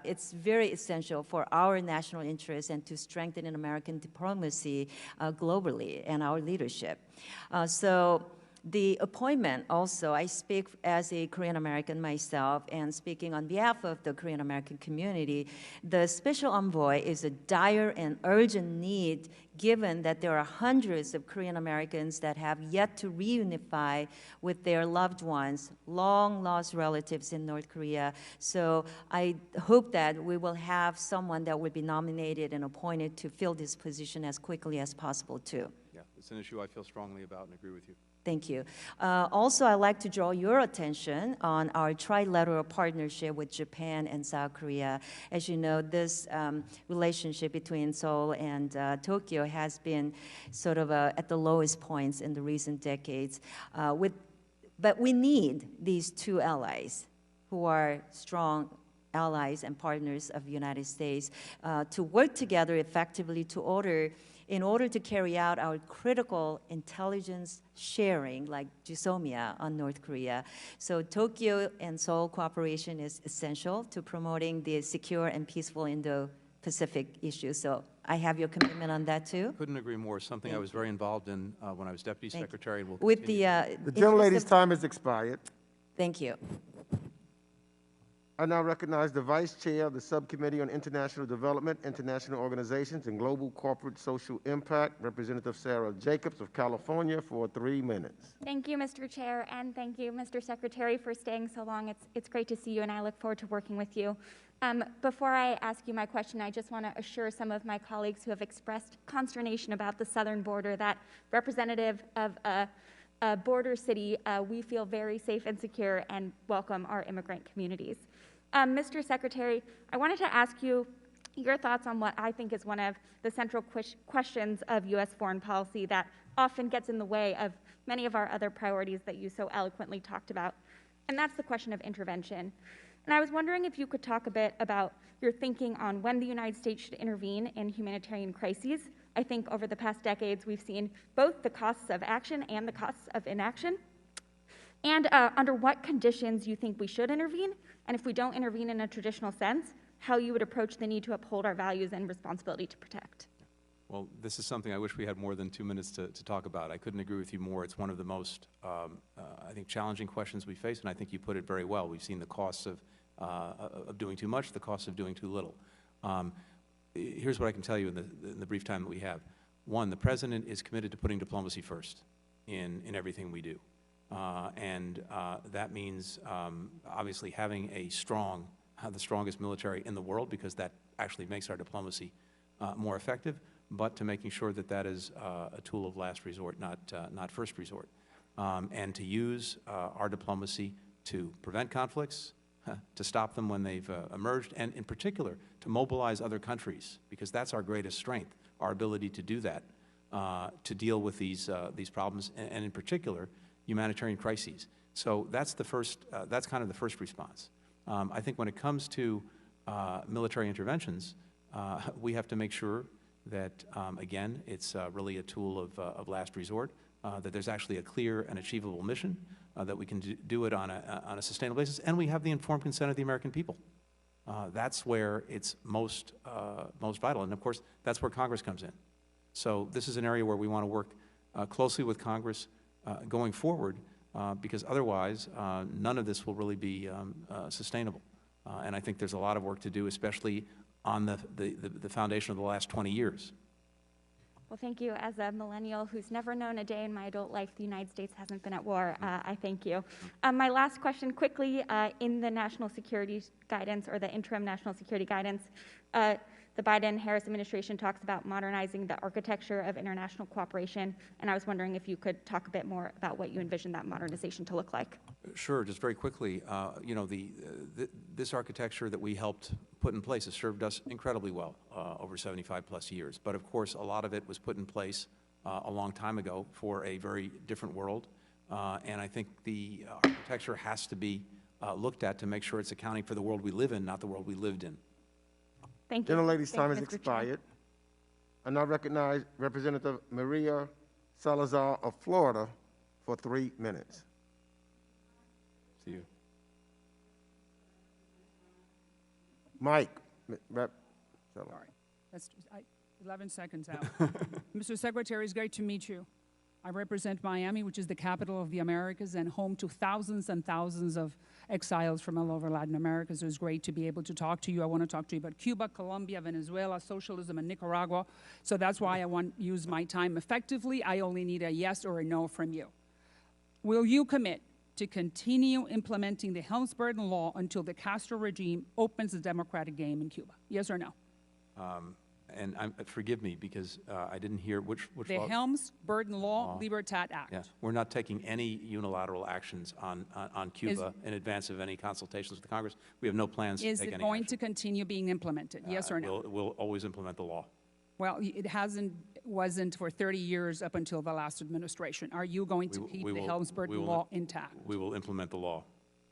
it's very essential for our national interests and to strengthen an American diplomacy globally and our leadership. So The appointment also, I speak as a Korean American myself and speaking on behalf of the Korean American community, the special envoy is a dire and urgent need given that there are hundreds of Korean Americans that have yet to reunify with their loved ones, long lost relatives in North Korea. So I hope that we will have someone that will be nominated and appointed to fill this position as quickly as possible too. Yeah, it's an issue I feel strongly about and agree with you. Thank you. Also, I'd like to draw your attention on our trilateral partnership with Japan and South Korea. As you know, this relationship between Seoul and Tokyo has been sort of at the lowest points in the recent decades. But we need these two allies who are strong allies and partners of the United States to work together effectively in order to carry out our critical intelligence sharing, like GSOMIA on North Korea. So Tokyo and Seoul cooperation is essential to promoting the secure and peaceful Indo-Pacific issues. So I have your commitment on that too. Couldn't agree more. Something I was very involved in when I was Deputy Secretary. And will With continue. The gentlelady's time has expired. Thank you. I now recognize the Vice Chair of the Subcommittee on International Development, International Organizations, and Global Corporate Social Impact, Representative Sarah Jacobs of California, for 3 minutes. Thank you, Mr. Chair, and thank you, Mr. Secretary, for staying so long. It's great to see you, and I look forward to working with you. Before I ask you my question, I just want to assure some of my colleagues who have expressed consternation about the southern border that, representative of a border city, we feel very safe and secure and welcome our immigrant communities. Mr. Secretary, I wanted to ask you your thoughts on what I think is one of the central questions of U.S. foreign policy that often gets in the way of many of our other priorities that you so eloquently talked about, and that's the question of intervention. And I was wondering if you could talk a bit about your thinking on when the United States should intervene in humanitarian crises. I think over the past decades, we've seen both the costs of action and the costs of inaction. And under what conditions you think we should intervene, and if we don't intervene in a traditional sense, how you would approach the need to uphold our values and responsibility to protect. Well, this is something I wish we had more than 2 minutes to talk about. I couldn't agree with you more. It's one of the most, I think, challenging questions we face, and I think you put it very well. We've seen the costs of doing too much, the costs of doing too little. Here's what I can tell you in the brief time that we have. One, the President is committed to putting diplomacy first in everything we do. That means obviously having the strongest military in the world, because that actually makes our diplomacy more effective, but to making sure that that is a tool of last resort, not first resort. And to use our diplomacy to prevent conflicts, to stop them when they've emerged, and in particular to mobilize other countries, because that's our greatest strength, our ability to do that, to deal with these problems, and in particular humanitarian crises. So that's the first. That's kind of the first response. I think when it comes to military interventions, we have to make sure that again, it's really a tool of last resort. That there's actually a clear and achievable mission, that we can do it on a sustainable basis, and we have the informed consent of the American people. That's where it's most vital, and of course, that's where Congress comes in. So this is an area where we want to work closely with Congress going forward, because otherwise, none of this will really be sustainable. And I think there's a lot of work to do, especially on the foundation of the last 20 years. Well, thank you. As a millennial who's never known a day in my adult life the United States hasn't been at war, I thank you. My last question, quickly, in the national security guidance, or the interim national security guidance, the Biden-Harris administration talks about modernizing the architecture of international cooperation, and I was wondering if you could talk a bit more about what you envision that modernization to look like. Sure. Just very quickly, you know, this architecture that we helped put in place has served us incredibly well over 75+ years. But of course, a lot of it was put in place a long time ago for a very different world, and I think the architecture has to be looked at to make sure it's accounting for the world we live in, not the world we lived in. Thank you. Gentlelady's time has expired. I now recognize Representative Maria Salazar of Florida for 3 minutes. See you. Mike. Sorry. That's 11 seconds out. Mr. Secretary, it's great to meet you. I represent Miami, which is the capital of the Americas and home to thousands and thousands of exiles from all over Latin America. So it's great to be able to talk to you. I want to talk to you about Cuba, Colombia, Venezuela, socialism, and Nicaragua. So that's why I want to use my time effectively. I only need a yes or a no from you. Will you commit to continue implementing the Helms-Burton Law until the Castro regime opens the democratic game in Cuba? Yes or no? And forgive me because I didn't hear which the law? Helms-Burton Law, Libertad Act. Yeah, we're not taking any unilateral actions on Cuba in advance of any consultations with the Congress. We have no plans to take any Is it going action. to continue being implemented? Yes or no? We'll always implement the law. Well, it wasn't for 30 years up until the last administration. Are you going to keep the Helms-Burton Law intact? We will implement the law.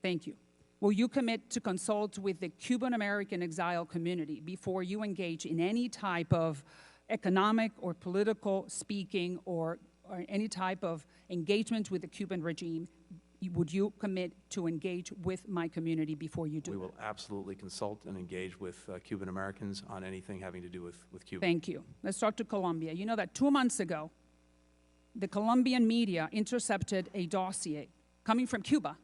Thank you. Will you commit to consult with the Cuban-American exile community before you engage in any type of economic or political speaking or any type of engagement with the Cuban regime? Would you commit to engage with my community before you do? We will absolutely consult and engage with Cuban Americans on anything having to do with Cuba. Thank you. Let's talk to Colombia. You know that 2 months ago, the Colombian media intercepted a dossier coming from Cuba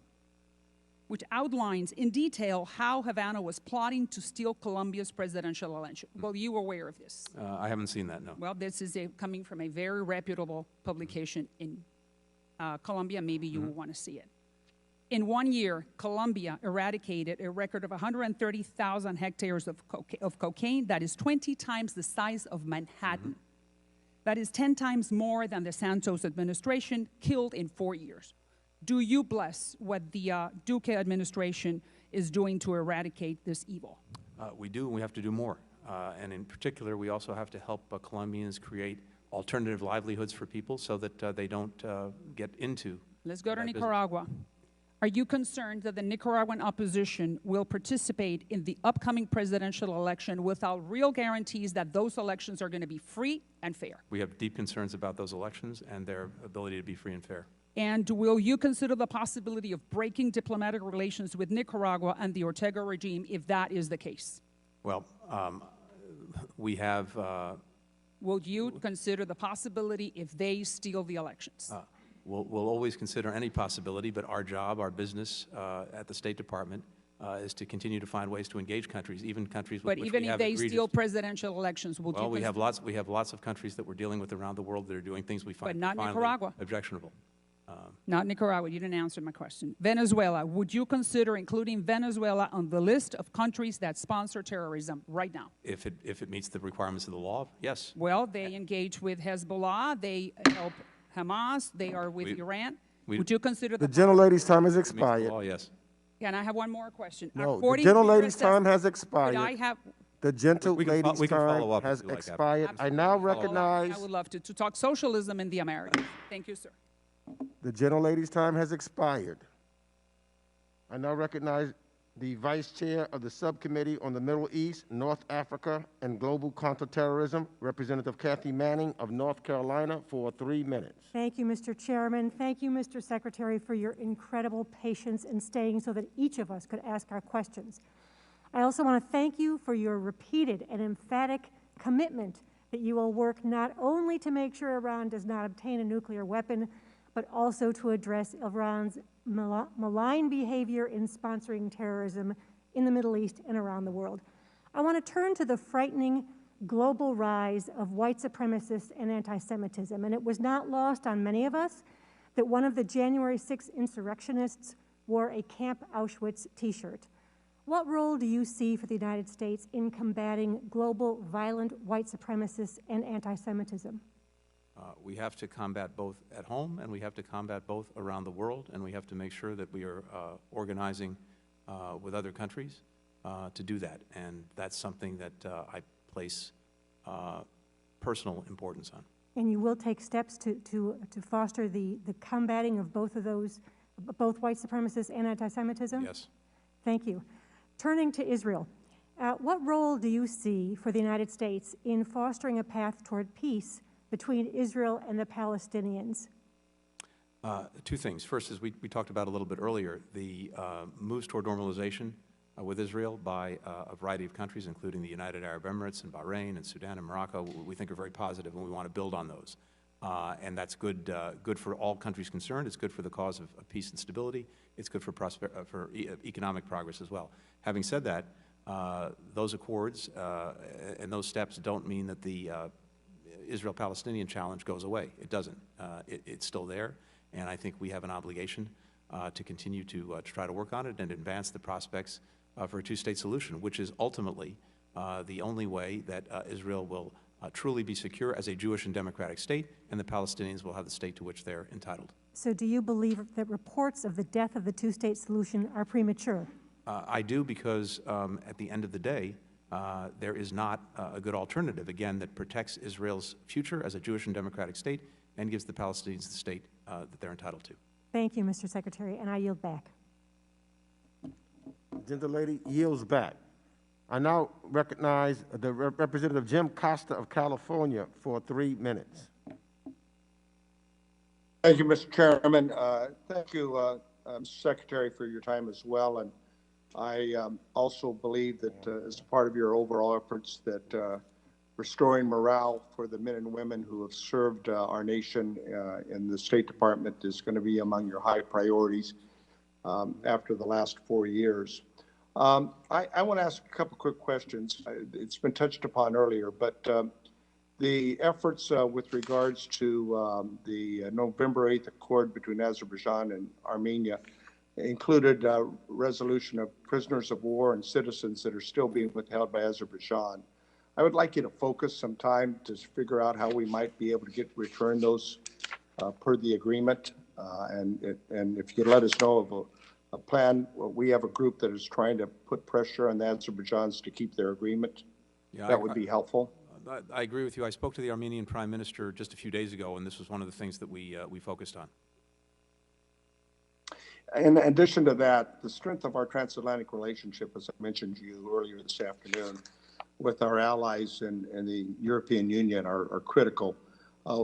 which outlines in detail how Havana was plotting to steal Colombia's presidential election. Well, you were aware of this. I haven't seen that, no. Well, this is coming from a very reputable publication in Colombia. Maybe you will want to see it. In 1 year, Colombia eradicated a record of 130,000 hectares of cocaine. That is 20 times the size of Manhattan. That is 10 times more than the Santos administration killed in 4 years. Do you bless what the Duque administration is doing to eradicate this evil? We do, and we have to do more. And in particular, we also have to help Colombians create alternative livelihoods for people so that they don't get into. Let's go to Nicaragua. Are you concerned that the Nicaraguan opposition will participate in the upcoming presidential election without real guarantees that those elections are going to be free and fair? We have deep concerns about those elections and their ability to be free and fair. And will you consider the possibility of breaking diplomatic relations with Nicaragua and the Ortega regime if that is the case? Well, we have... will you consider the possibility if they steal the elections? We'll always consider any possibility, but our job, our business at the State Department is to continue to find ways to engage countries, even countries with which we have But even if they steal presidential elections, will you... Well, we have lots of countries that we're dealing with around the world that are doing things we find objectionable. Not Nicaragua. You didn't answer my question. Venezuela. Would you consider including Venezuela on the list of countries that sponsor terrorism right now? If it meets the requirements of the law, yes. Well, they engage with Hezbollah. They help Hamas. They are with Iran. Would you consider the gentlelady's time has expired? Law, yes. Yeah, and I have one more question. No, the gentlelady's time has expired. I have... The gentlelady's time has expired. I now recognize... I would love to talk socialism in the Americas. Thank you, sir. The gentlelady's time has expired. I now recognize the Vice Chair of the Subcommittee on the Middle East, North Africa, and Global Counterterrorism, Representative Kathy Manning of North Carolina, for 3 minutes. Thank you, Mr. Chairman. Thank you, Mr. Secretary, for your incredible patience in staying so that each of us could ask our questions. I also want to thank you for your repeated and emphatic commitment that you will work not only to make sure Iran does not obtain a nuclear weapon, but also to address Iran's malign behavior in sponsoring terrorism in the Middle East and around the world. I want to turn to the frightening global rise of white supremacists and anti-Semitism, and it was not lost on many of us that one of the January 6 insurrectionists wore a Camp Auschwitz t-shirt. What role do you see for the United States in combating global violent white supremacists and anti-Semitism? We have to combat both at home, and we have to combat both around the world, and we have to make sure that we are organizing with other countries to do that. And that's something that I place personal importance on. And you will take steps to foster the combating of both of those, both white supremacists and anti-Semitism? Yes. Thank you. Turning to Israel, what role do you see for the United States in fostering a path toward peace between Israel and the Palestinians? 2 things. First, as we talked about a little bit earlier, the moves toward normalization with Israel by a variety of countries, including the United Arab Emirates and Bahrain and Sudan and Morocco, we think are very positive, and we want to build on those. And that's good, good for all countries concerned. It's good for the cause of peace and stability. It's good for economic progress as well. Having said that, those accords and those steps don't mean that the Israel-Palestinian challenge goes away. It doesn't. It's still there, and I think we have an obligation to continue to try to work on it and advance the prospects for a two-state solution, which is ultimately the only way that Israel will truly be secure as a Jewish and democratic state, and the Palestinians will have the state to which they're entitled. So do you believe that reports of the death of the two-state solution are premature? I do, because at the end of the day, there is not a good alternative, again, that protects Israel's future as a Jewish and democratic state and gives the Palestinians the state that they're entitled to. Thank you, Mr. Secretary, and I yield back. Gentlelady yields back. I now recognize the Representative Jim Costa of California for 3 minutes. Thank you, Mr. Chairman. Thank you, Mr. Secretary, for your time as well. And I also believe that as part of your overall efforts that restoring morale for the men and women who have served our nation in the State Department is going to be among your high priorities after the last 4 years. I want to ask a couple quick questions. It's been touched upon earlier, but the efforts with regards to the November 8th accord between Azerbaijan and Armenia included resolution of prisoners of war and citizens that are still being withheld by Azerbaijan. I would like you to focus some time to figure out how we might be able to return those per the agreement. And if you could let us know of a plan. We have a group that is trying to put pressure on the Azerbaijans to keep their agreement. Yeah, that would be helpful. I agree with you. I spoke to the Armenian Prime Minister just a few days ago, and this was one of the things that we focused on. In addition to that, the strength of our transatlantic relationship, as I mentioned to you earlier this afternoon, with our allies in the European Union are critical.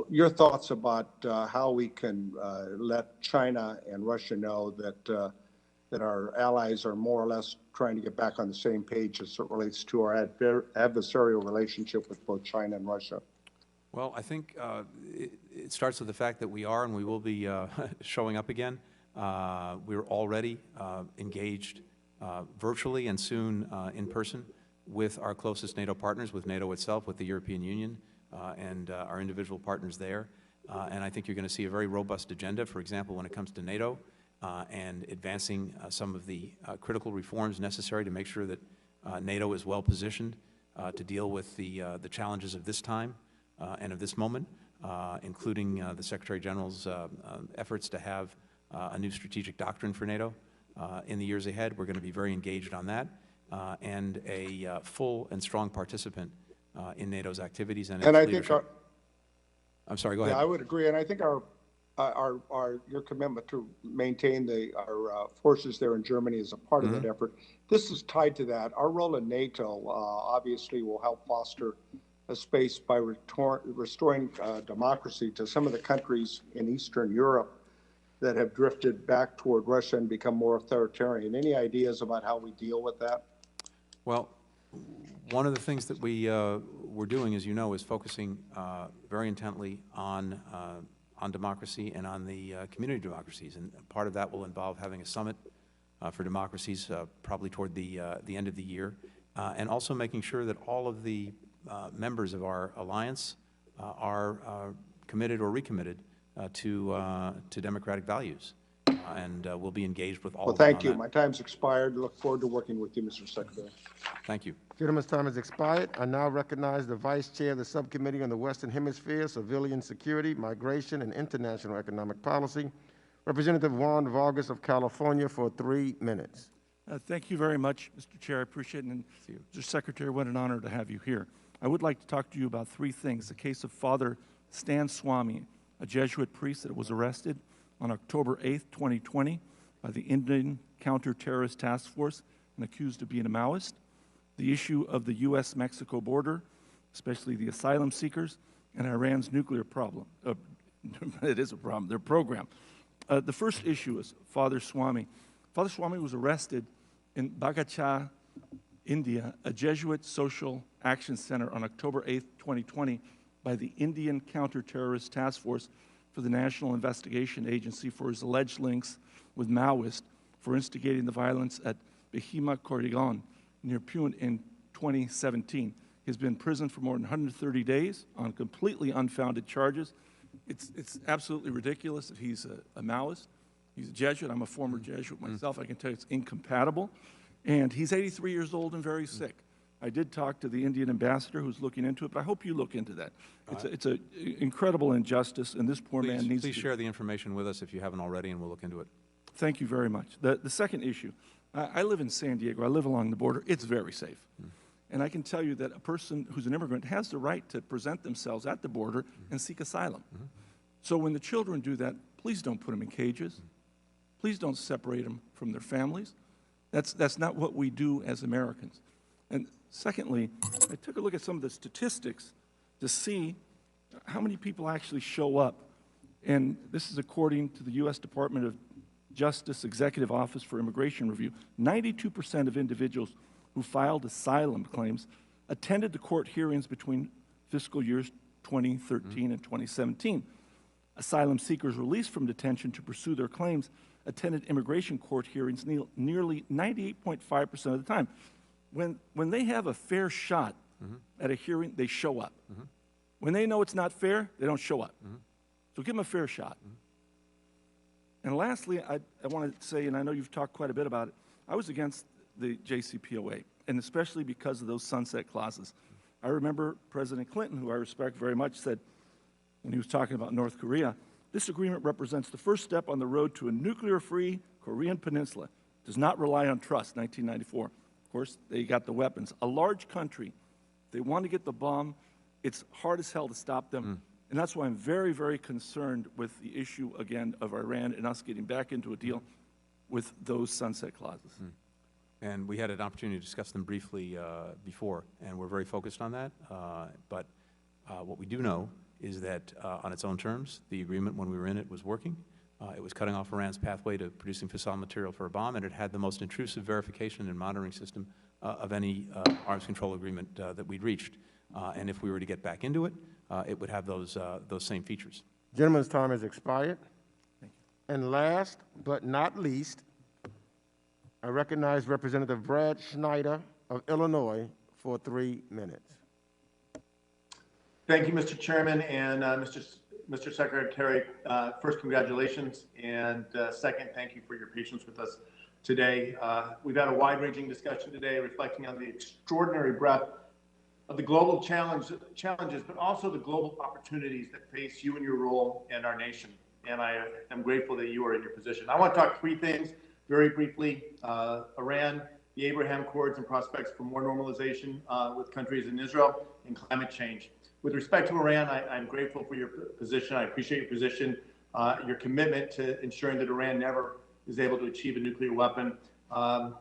Your thoughts about how we can let China and Russia know that our allies are more or less trying to get back on the same page as it relates to our adversarial relationship with both China and Russia? Well, I think it starts with the fact that we are and we will be showing up again. We're already engaged virtually and soon in person with our closest NATO partners, with NATO itself, with the European Union, and our individual partners there. And I think you're going to see a very robust agenda, for example, when it comes to NATO, and advancing some of the critical reforms necessary to make sure that NATO is well positioned to deal with the challenges of this time and of this moment, including the Secretary General's efforts to have a new strategic doctrine for NATO in the years ahead. We're going to be very engaged on that, and a full and strong participant in NATO's activities and its leadership. I'm sorry, go ahead. Yeah, I would agree, and I think your commitment to maintain our forces there in Germany is a part of that effort. This is tied to that. Our role in NATO obviously will help foster a space by restoring democracy to some of the countries in Eastern Europe that have drifted back toward Russia and become more authoritarian. Any ideas about how we deal with that? Well, one of the things that we're doing, as you know, is focusing very intently on democracy and on the community democracies. And part of that will involve having a summit for democracies probably toward the end of the year, and also making sure that all of the members of our alliance are committed or recommitted to democratic values, and we'll be engaged with all of them. Well, thank you. My time's expired. Look forward to working with you, Mr. Secretary. Thank you. Gentleman's time has expired. I now recognize the Vice Chair of the Subcommittee on the Western Hemisphere, Civilian Security, Migration, and International Economic Policy, Representative Juan Vargas of California, for 3 minutes. Thank you very much, Mr. Chair. I appreciate it. And Mr. Secretary, what an honor to have you here. I would like to talk to you about 3 things. The case of Father Stan Swamy, a Jesuit priest that was arrested on October 8th, 2020 by the Indian Counter-Terrorist Task Force and accused of being a Maoist. The issue of the U.S.-Mexico border, especially the asylum seekers, and Iran's nuclear problem. It is a problem, their program. The first issue is Father Swamy. Father Swamy was arrested in Bagacha, India, a Jesuit social action center on October 8th, 2020, by the Indian Counterterrorist Task Force for the National Investigation Agency for his alleged links with Maoists for instigating the violence at Bhima Koregaon near Pune in 2017. He's been in prison for more than 130 days on completely unfounded charges. It's absolutely ridiculous that he's a Maoist. He's a Jesuit. I'm a former Jesuit myself. I can tell you it's incompatible. And he's 83 years old and very sick. I did talk to the Indian ambassador who's looking into it, but I hope you look into that. It's an incredible injustice, and this poor man needs to... Please share the information with us if you haven't already, and we'll look into it. Thank you very much. The second issue, I live in San Diego. I live along the border. It's very safe. And I can tell you that a person who's an immigrant has the right to present themselves at the border and seek asylum. So when the children do that, please don't put them in cages. Please don't separate them from their families. That's not what we do as Americans. And secondly, I took a look at some of the statistics to see how many people actually show up. And this is according to the U.S. Department of Justice Executive Office for Immigration Review. 92% of individuals who filed asylum claims attended the court hearings between fiscal years 2013 and 2017. Asylum seekers released from detention to pursue their claims attended immigration court hearings nearly 98.5% of the time. When they have a fair shot at a hearing, they show up. When they know it's not fair, they don't show up. So give them a fair shot. And lastly, I want to say, and I know you've talked quite a bit about it, I was against the JCPOA, and especially because of those sunset clauses. I remember President Clinton, who I respect very much, said when he was talking about North Korea, this agreement represents the first step on the road to a nuclear-free Korean peninsula. It does not rely on trust, 1994. Of course, they got the weapons. A large country, if they want to get the bomb, it's hard as hell to stop them. And that's why I'm very, very concerned with the issue, again, of Iran and us getting back into a deal with those sunset clauses. And we had an opportunity to discuss them briefly before, and we're very focused on that. But what we do know is that on its own terms, the agreement when we were in it was working. It was cutting off Iran's pathway to producing fissile material for a bomb, and it had the most intrusive verification and monitoring system of any arms control agreement that we'd reached. And if we were to get back into it, it would have those same features. Gentleman's time has expired. And last but not least, I recognize Representative Brad Schneider of Illinois for 3 minutes. Thank you, Mr. Chairman, and Mr. Secretary. First, congratulations, and second, thank you for your patience with us today. We've had a wide-ranging discussion today reflecting on the extraordinary breadth of the global challenges, but also the global opportunities that face you in your role and our nation. And I am grateful that you are in your position. I want to talk 3 things very briefly: Iran, the Abraham Accords and prospects for more normalization with countries in Israel, and climate change. With respect to Iran, I'm grateful for your position. I appreciate your position, your commitment to ensuring that Iran never is able to achieve a nuclear weapon. The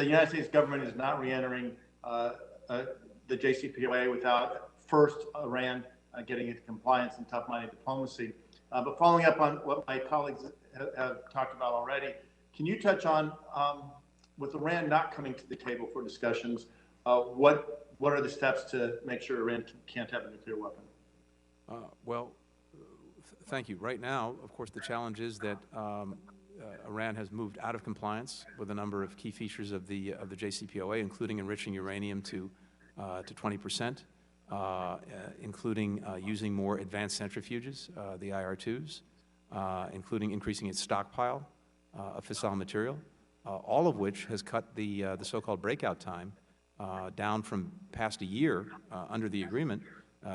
United States government is not re-entering the JCPOA without first Iran getting into compliance and tough-minded diplomacy. But following up on what my colleagues have talked about already, can you touch on, with Iran not coming to the table for discussions, what are the steps to make sure Iran can't have a nuclear weapon? Thank you. Right now, of course, the challenge is that Iran has moved out of compliance with a number of key features of the JCPOA, including enriching uranium to 20%, including using more advanced centrifuges, the IR2s, including increasing its stockpile of fissile material, all of which has cut the so-called breakout time down from past a year under the agreement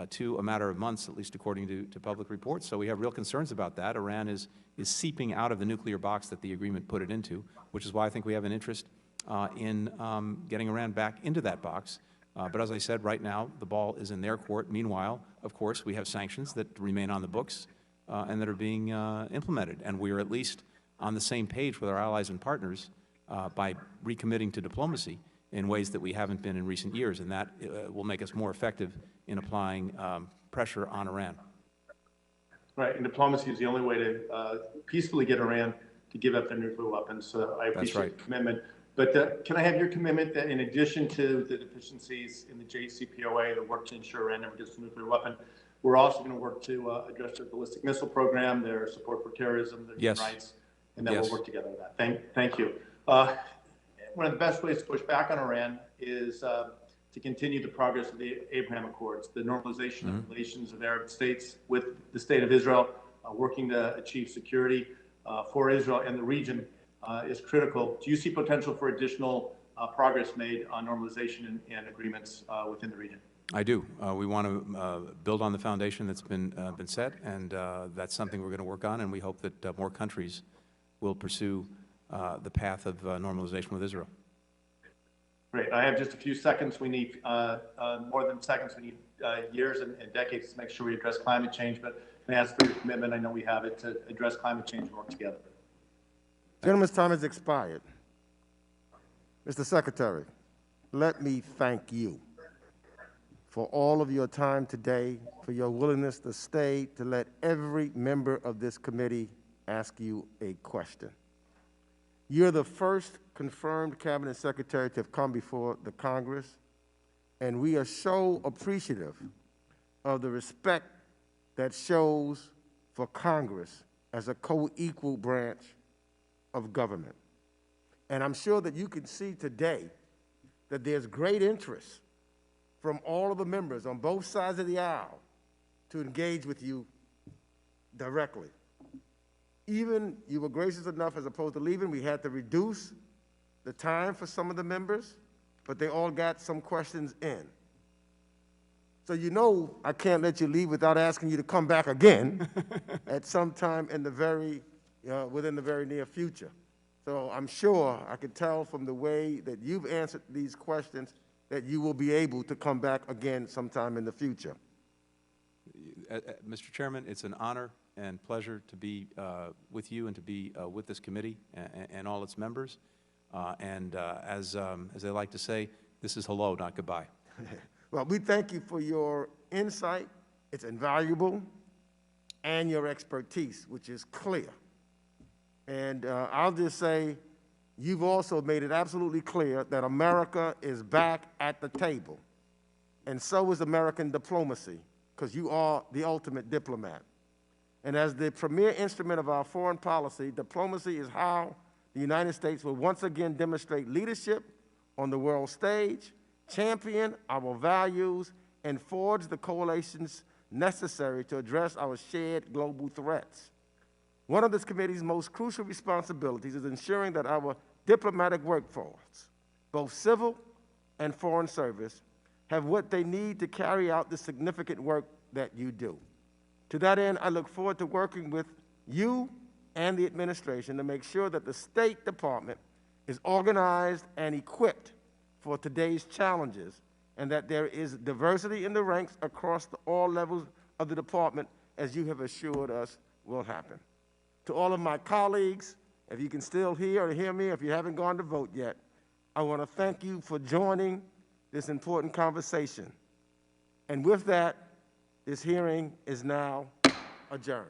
to a matter of months, at least according to public reports. So we have real concerns about that. Iran is seeping out of the nuclear box that the agreement put it into, which is why I think we have an interest in getting Iran back into that box. But as I said, right now, the ball is in their court. Meanwhile, of course, we have sanctions that remain on the books and that are being implemented. And we are at least on the same page with our allies and partners by recommitting to diplomacy in ways that we haven't been in recent years, and that will make us more effective in applying pressure on Iran. Right, and diplomacy is the only way to peacefully get Iran to give up their nuclear weapons. So I appreciate the commitment. But can I have your commitment that in addition to the deficiencies in the JCPOA, the work to ensure Iran never gets a nuclear weapon, we're also going to work to address their ballistic missile program, their support for terrorism, their human rights, and then we'll work together on that. Thank you. One of the best ways to push back on Iran is to continue the progress of the Abraham Accords, the normalization of relations of Arab states with the state of Israel, working to achieve security for Israel and the region is critical. Do you see potential for additional progress made on normalization and agreements within the region? I do. We want to build on the foundation that's been set, and that's something we're going to work on, and we hope that more countries will pursue the path of normalization with Israel. Great. I have just a few seconds. We need more than seconds. We need years and decades to make sure we address climate change, but can I ask for your commitment? I know we have it, to address climate change and work together. Gentleman's time has expired. Mr. Secretary, let me thank you for all of your time today, for your willingness to stay, to let every member of this committee ask you a question. You're the first confirmed cabinet secretary to have come before the Congress, and we are so appreciative of the respect that shows for Congress as a co-equal branch of government. And I'm sure that you can see today that there's great interest from all of the members on both sides of the aisle to engage with you directly. Even you were gracious enough, as opposed to leaving, we had to reduce the time for some of the members, but they all got some questions in. So you know I can't let you leave without asking you to come back again at some time in the within the very near future. So I'm sure, I can tell from the way that you've answered these questions, that you will be able to come back again sometime in the future. Mr. Chairman, it's an honor and pleasure to be with you and to be with this committee and all its members. As they like to say, this is hello, not goodbye. Well, we thank you for your insight. It's invaluable, and your expertise, which is clear. And I'll just say, you've also made it absolutely clear that America is back at the table, and so is American diplomacy, because you are the ultimate diplomat. And as the premier instrument of our foreign policy, diplomacy is how the United States will once again demonstrate leadership on the world stage, champion our values, and forge the coalitions necessary to address our shared global threats. One of this committee's most crucial responsibilities is ensuring that our diplomatic workforce, both civil and foreign service, have what they need to carry out the significant work that you do. To that end, I look forward to working with you and the administration to make sure that the State Department is organized and equipped for today's challenges, and that there is diversity in the ranks across all levels of the department, as you have assured us will happen. To all of my colleagues, if you can still hear me, if you haven't gone to vote yet, I want to thank you for joining this important conversation. And with that, this hearing is now adjourned.